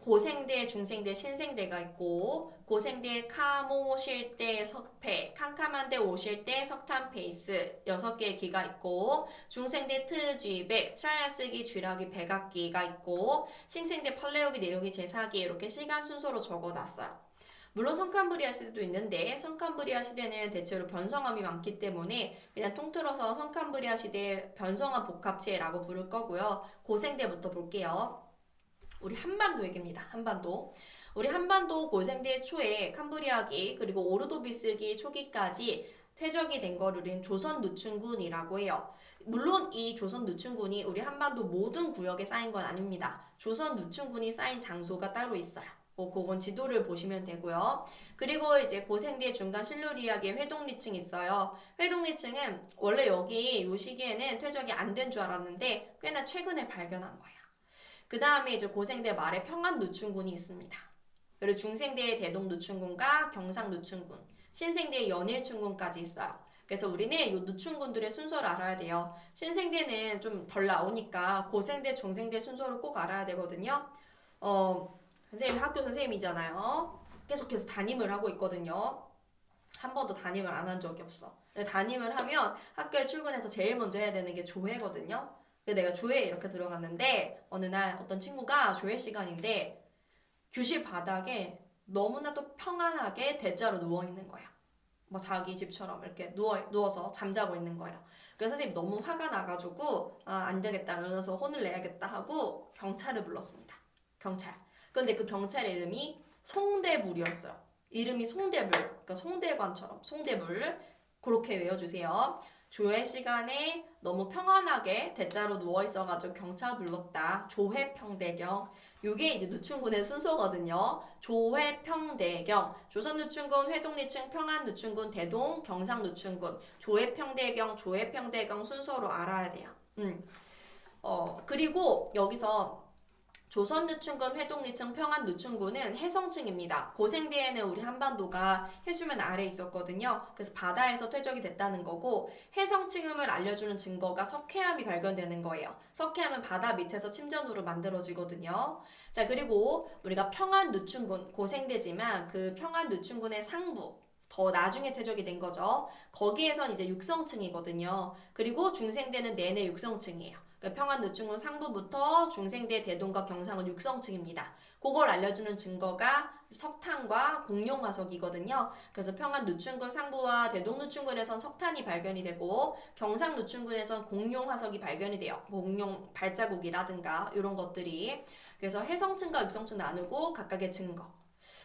고생대, 중생대, 신생대가 있고 고생대 카모, 실대, 석패, 캄캄한데 오실대, 석탄 페이스 6개의 기가 있고 중생대 트쥐백, 트라이아스기, 쥐라기, 백악기가 있고 신생대 팔레오기, 네오기, 제사기 이렇게 시간 순서로 적어놨어요. 물론 성캄브리아 시대도 있는데 성캄브리아 시대는 대체로 변성암이 많기 때문에 그냥 통틀어서 성캄브리아 시대 변성암 복합체라고 부를 거고요. 고생대부터 볼게요. 우리 한반도 얘기입니다. 한반도. 우리 한반도 고생대 초에 캄브리아기 그리고 오르도비스기 초기까지 퇴적이 된 거를 우리는 조선 누춘군이라고 해요. 물론 이 조선 누춘군이 우리 한반도 모든 구역에 쌓인 건 아닙니다. 조선 누춘군이 쌓인 장소가 따로 있어요. 그건 지도를 보시면 되고요. 그리고 이제 고생대 중간 실루리아기의 회동리층 있어요. 회동리층은 원래 여기 이 시기에는 퇴적이 안 된 줄 알았는데 꽤나 최근에 발견한 거예요. 그 다음에 이제 고생대 말에 평안누춘군이 있습니다. 그리고 중생대의 대동누춘군과 경상누춘군, 신생대의 연일춘군까지 있어요. 그래서 우리는 이 누춘군들의 순서를 알아야 돼요. 신생대는 좀 덜 나오니까 고생대, 중생대 순서를 꼭 알아야 되거든요. 선생님 학교 선생님이잖아요. 계속해서 담임을 하고 있거든요. 한 번도 담임을 안 한 적이 없어. 담임을 하면 학교에 출근해서 제일 먼저 해야 되는 게 조회거든요. 내가 조회에 이렇게 들어갔는데 어느 날 어떤 친구가 조회 시간인데 교실 바닥에 너무나도 평안하게 대자로 누워있는 거야. 뭐 자기 집처럼 이렇게 누워서 잠자고 있는 거예요. 그래서 선생님이 너무 화가 나가지고 안 되겠다 이러면서 혼을 내야겠다 하고 경찰을 불렀습니다. 경찰. 근데 그 경찰의 이름이 송대불이었어요. 이름이 송대불. 그러니까 송대관처럼 송대불. 그렇게 외워주세요. 조회 시간에 너무 평안하게 대자로 누워있어가지고 경찰 불렀다. 조회평대경. 요게 이제 누춘군의 순서거든요. 조회평대경. 조선누춘군, 회동리층, 평안누춘군, 대동, 경상누춘군. 조회평대경, 조회평대경 순서로 알아야 돼요. 그리고 여기서 조선누춘군, 회동리층, 평안누춘군은 해성층입니다. 고생대에는 우리 한반도가 해수면 아래에 있었거든요. 그래서 바다에서 퇴적이 됐다는 거고 해성층음을 알려주는 증거가 석회암이 발견되는 거예요. 석회암은 바다 밑에서 침전으로 만들어지거든요. 자, 그리고 우리가 평안누춘군, 고생대지만 그 평안누춘군의 상부 더 나중에 퇴적이 된 거죠. 거기에선 이제 육성층이거든요. 그리고 중생대는 내내 육성층이에요. 평안누충군 상부부터 중생대 대동과 경상은 육성층입니다. 그걸 알려주는 증거가 석탄과 공룡화석이거든요. 그래서 평안누충군 상부와 대동누충군에선 석탄이 발견이 되고 경상누충군에선 공룡화석이 발견이 돼요. 공룡 발자국이라든가 이런 것들이. 그래서 해성층과 육성층 나누고 각각의 증거.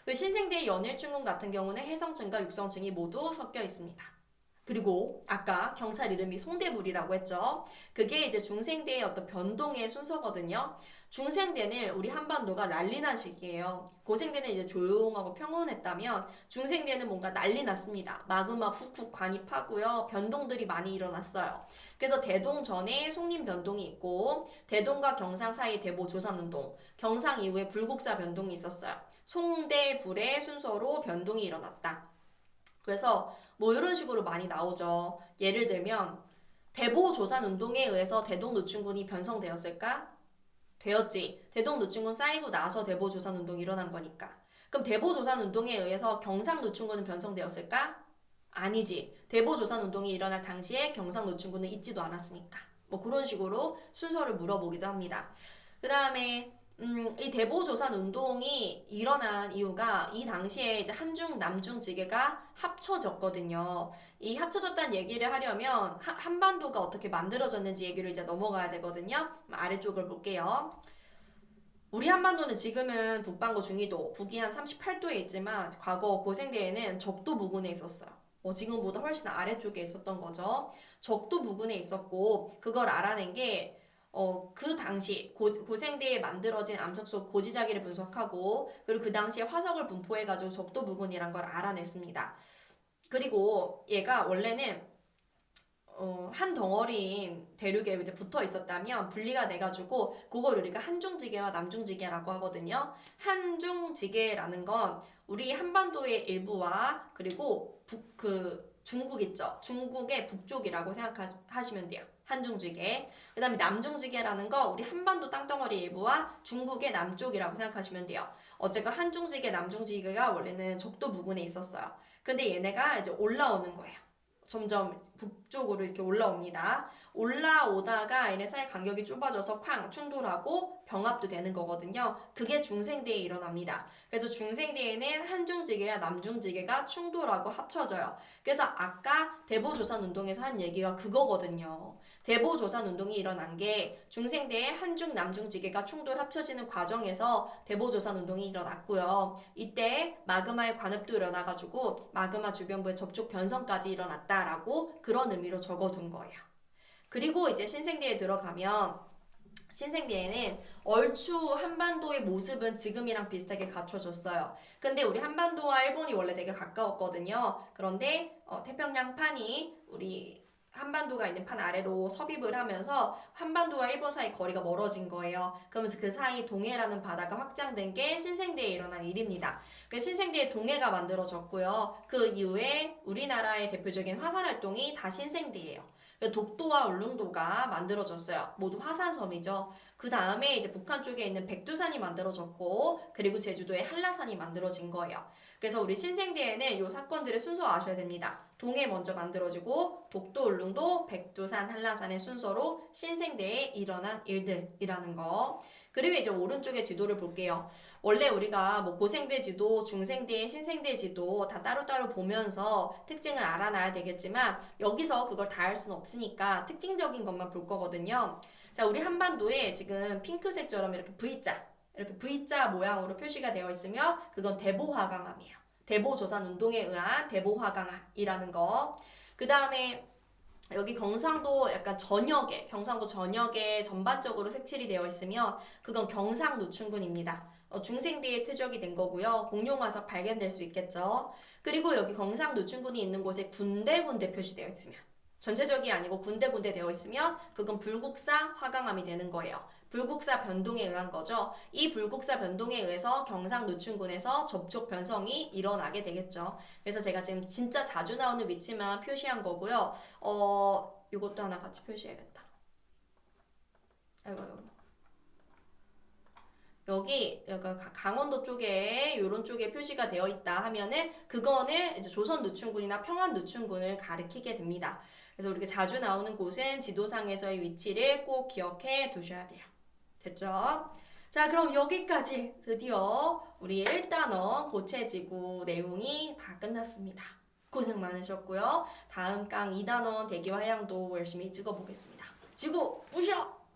신생대 연일충군 같은 경우는 해성층과 육성층이 모두 섞여 있습니다. 그리고 아까 경찰 이름이 송대불이라고 했죠. 그게 이제 중생대의 어떤 변동의 순서거든요. 중생대는 우리 한반도가 난리난 시기예요. 고생대는 이제 조용하고 평온했다면 중생대는 뭔가 난리 났습니다. 마그마 훅훅 관입하고요. 변동들이 많이 일어났어요. 그래서 대동 전에 송림 변동이 있고 대동과 경상 사이 대보 조선운동, 경상 이후에 불국사 변동이 있었어요. 송대불의 순서로 변동이 일어났다. 그래서 뭐 이런 식으로 많이 나오죠. 예를 들면 대보조산운동에 의해서 대동노충군이 변성되었을까? 되었지. 대동노충군 쌓이고 나서 대보조산운동이 일어난 거니까. 그럼 대보조산운동에 의해서 경상노충군은 변성되었을까? 아니지. 대보조산운동이 일어날 당시에 경상노충군은 있지도 않았으니까. 뭐 그런 식으로 순서를 물어보기도 합니다. 그 다음에 이 대보조산 운동이 일어난 이유가 이 당시에 이제 한중 남중 지계가 합쳐졌거든요. 이 합쳐졌다는 얘기를 하려면 한반도가 어떻게 만들어졌는지 얘기를 이제 넘어가야 되거든요. 아래쪽을 볼게요. 우리 한반도는 지금은 북반구 중위도, 북위 한 38도에 있지만 과거 고생대에는 적도 부근에 있었어요. 지금보다 훨씬 아래쪽에 있었던 거죠. 적도 부근에 있었고 그걸 알아낸 게 그 당시 고생대에 만들어진 암석 고지자기를 분석하고 그리고 그 당시에 화석을 분포해가지고 적도 부근이란 걸 알아냈습니다. 그리고 얘가 원래는 한 덩어리인 대륙에 이제 붙어 있었다면 분리가 돼가지고 그걸 우리가 한중지계와 남중지계라고 하거든요. 한중지계라는 건 우리 한반도의 일부와 그리고 중국 있죠. 중국의 북쪽이라고 생각하시면 돼요. 한중지계. 그 다음에 남중지계라는 거 우리 한반도 땅덩어리 일부와 중국의 남쪽이라고 생각하시면 돼요. 어쨌건 한중지계, 남중지계가 원래는 적도 부근에 있었어요. 근데 얘네가 이제 올라오는 거예요. 점점 북쪽으로 이렇게 올라옵니다. 올라오다가 얘네 사이 간격이 좁아져서 쾅 충돌하고 병합도 되는 거거든요. 그게 중생대에 일어납니다. 그래서 중생대에는 한중지계와 남중지계가 충돌하고 합쳐져요. 그래서 아까 대보조선운동에서 한 얘기가 그거거든요. 대보조선운동이 일어난 게 중생대의 한중 남중지계가 충돌 합쳐지는 과정에서 대보조선운동이 일어났고요. 이때 마그마의 관습도 일어나가지고 마그마 주변부의 접촉 변성까지 일어났다라고 그런 의미로 적어둔 거예요. 그리고 이제 신생대에 들어가면 신생대에는 얼추 한반도의 모습은 지금이랑 비슷하게 갖춰졌어요. 근데 우리 한반도와 일본이 원래 되게 가까웠거든요. 그런데 태평양판이 우리 한반도가 있는 판 아래로 섭입을 하면서 한반도와 일본 사이 거리가 멀어진 거예요. 그러면서 그 사이 동해라는 바다가 확장된 게 신생대에 일어난 일입니다. 그래서 신생대에 동해가 만들어졌고요. 그 이후에 우리나라의 대표적인 화산활동이 다 신생대예요. 독도와 울릉도가 만들어졌어요. 모두 화산섬이죠. 그 다음에 이제 북한 쪽에 있는 백두산이 만들어졌고 그리고 제주도에 한라산이 만들어진 거예요. 그래서 우리 신생대에는 이 사건들의 순서 아셔야 됩니다. 동해 먼저 만들어지고 독도, 울릉도, 백두산, 한라산의 순서로 신생대에 일어난 일들이라는 거. 그리고 이제 오른쪽에 지도를 볼게요. 원래 우리가 뭐 고생대 지도, 중생대, 신생대 지도 다 따로따로 보면서 특징을 알아놔야 되겠지만 여기서 그걸 다 할 수는 없으니까 특징적인 것만 볼 거거든요. 자, 우리 한반도에 지금 핑크색처럼 이렇게 V자 모양으로 표시가 되어 있으면 그건 대보화강암이에요. 대보조산운동에 의한 대보화강암이라는 거. 그 다음에 여기 경상도 전역에 전반적으로 색칠이 되어 있으면 그건 경상노충군입니다. 중생대에 퇴적이 된 거고요. 공룡화석 발견될 수 있겠죠. 그리고 여기 경상노충군이 있는 곳에 군데군데 표시되어 있으면 전체적이 아니고 군데군데 되어 있으면 그건 불국사 화강암이 되는 거예요. 불국사 변동에 의한 거죠. 이 불국사 변동에 의해서 경상노충군에서 접촉 변성이 일어나게 되겠죠. 그래서 제가 지금 진짜 자주 나오는 위치만 표시한 거고요. 이것도 하나 같이 표시해야겠다. 아이고. 여기 약간 강원도 쪽에 이런 쪽에 표시가 되어 있다 하면은 그거는 이제 조선 노충군이나 평안 노충군을 가리키게 됩니다. 그래서 우리가 자주 나오는 곳은 지도상에서의 위치를 꼭 기억해 두셔야 돼요. 됐죠? 자, 그럼 여기까지 드디어 우리 1단원 고체지구 내용이 다 끝났습니다. 고생 많으셨고요. 다음 강 2단원 대기와 해양도 열심히 찍어보겠습니다. 지구 부셔!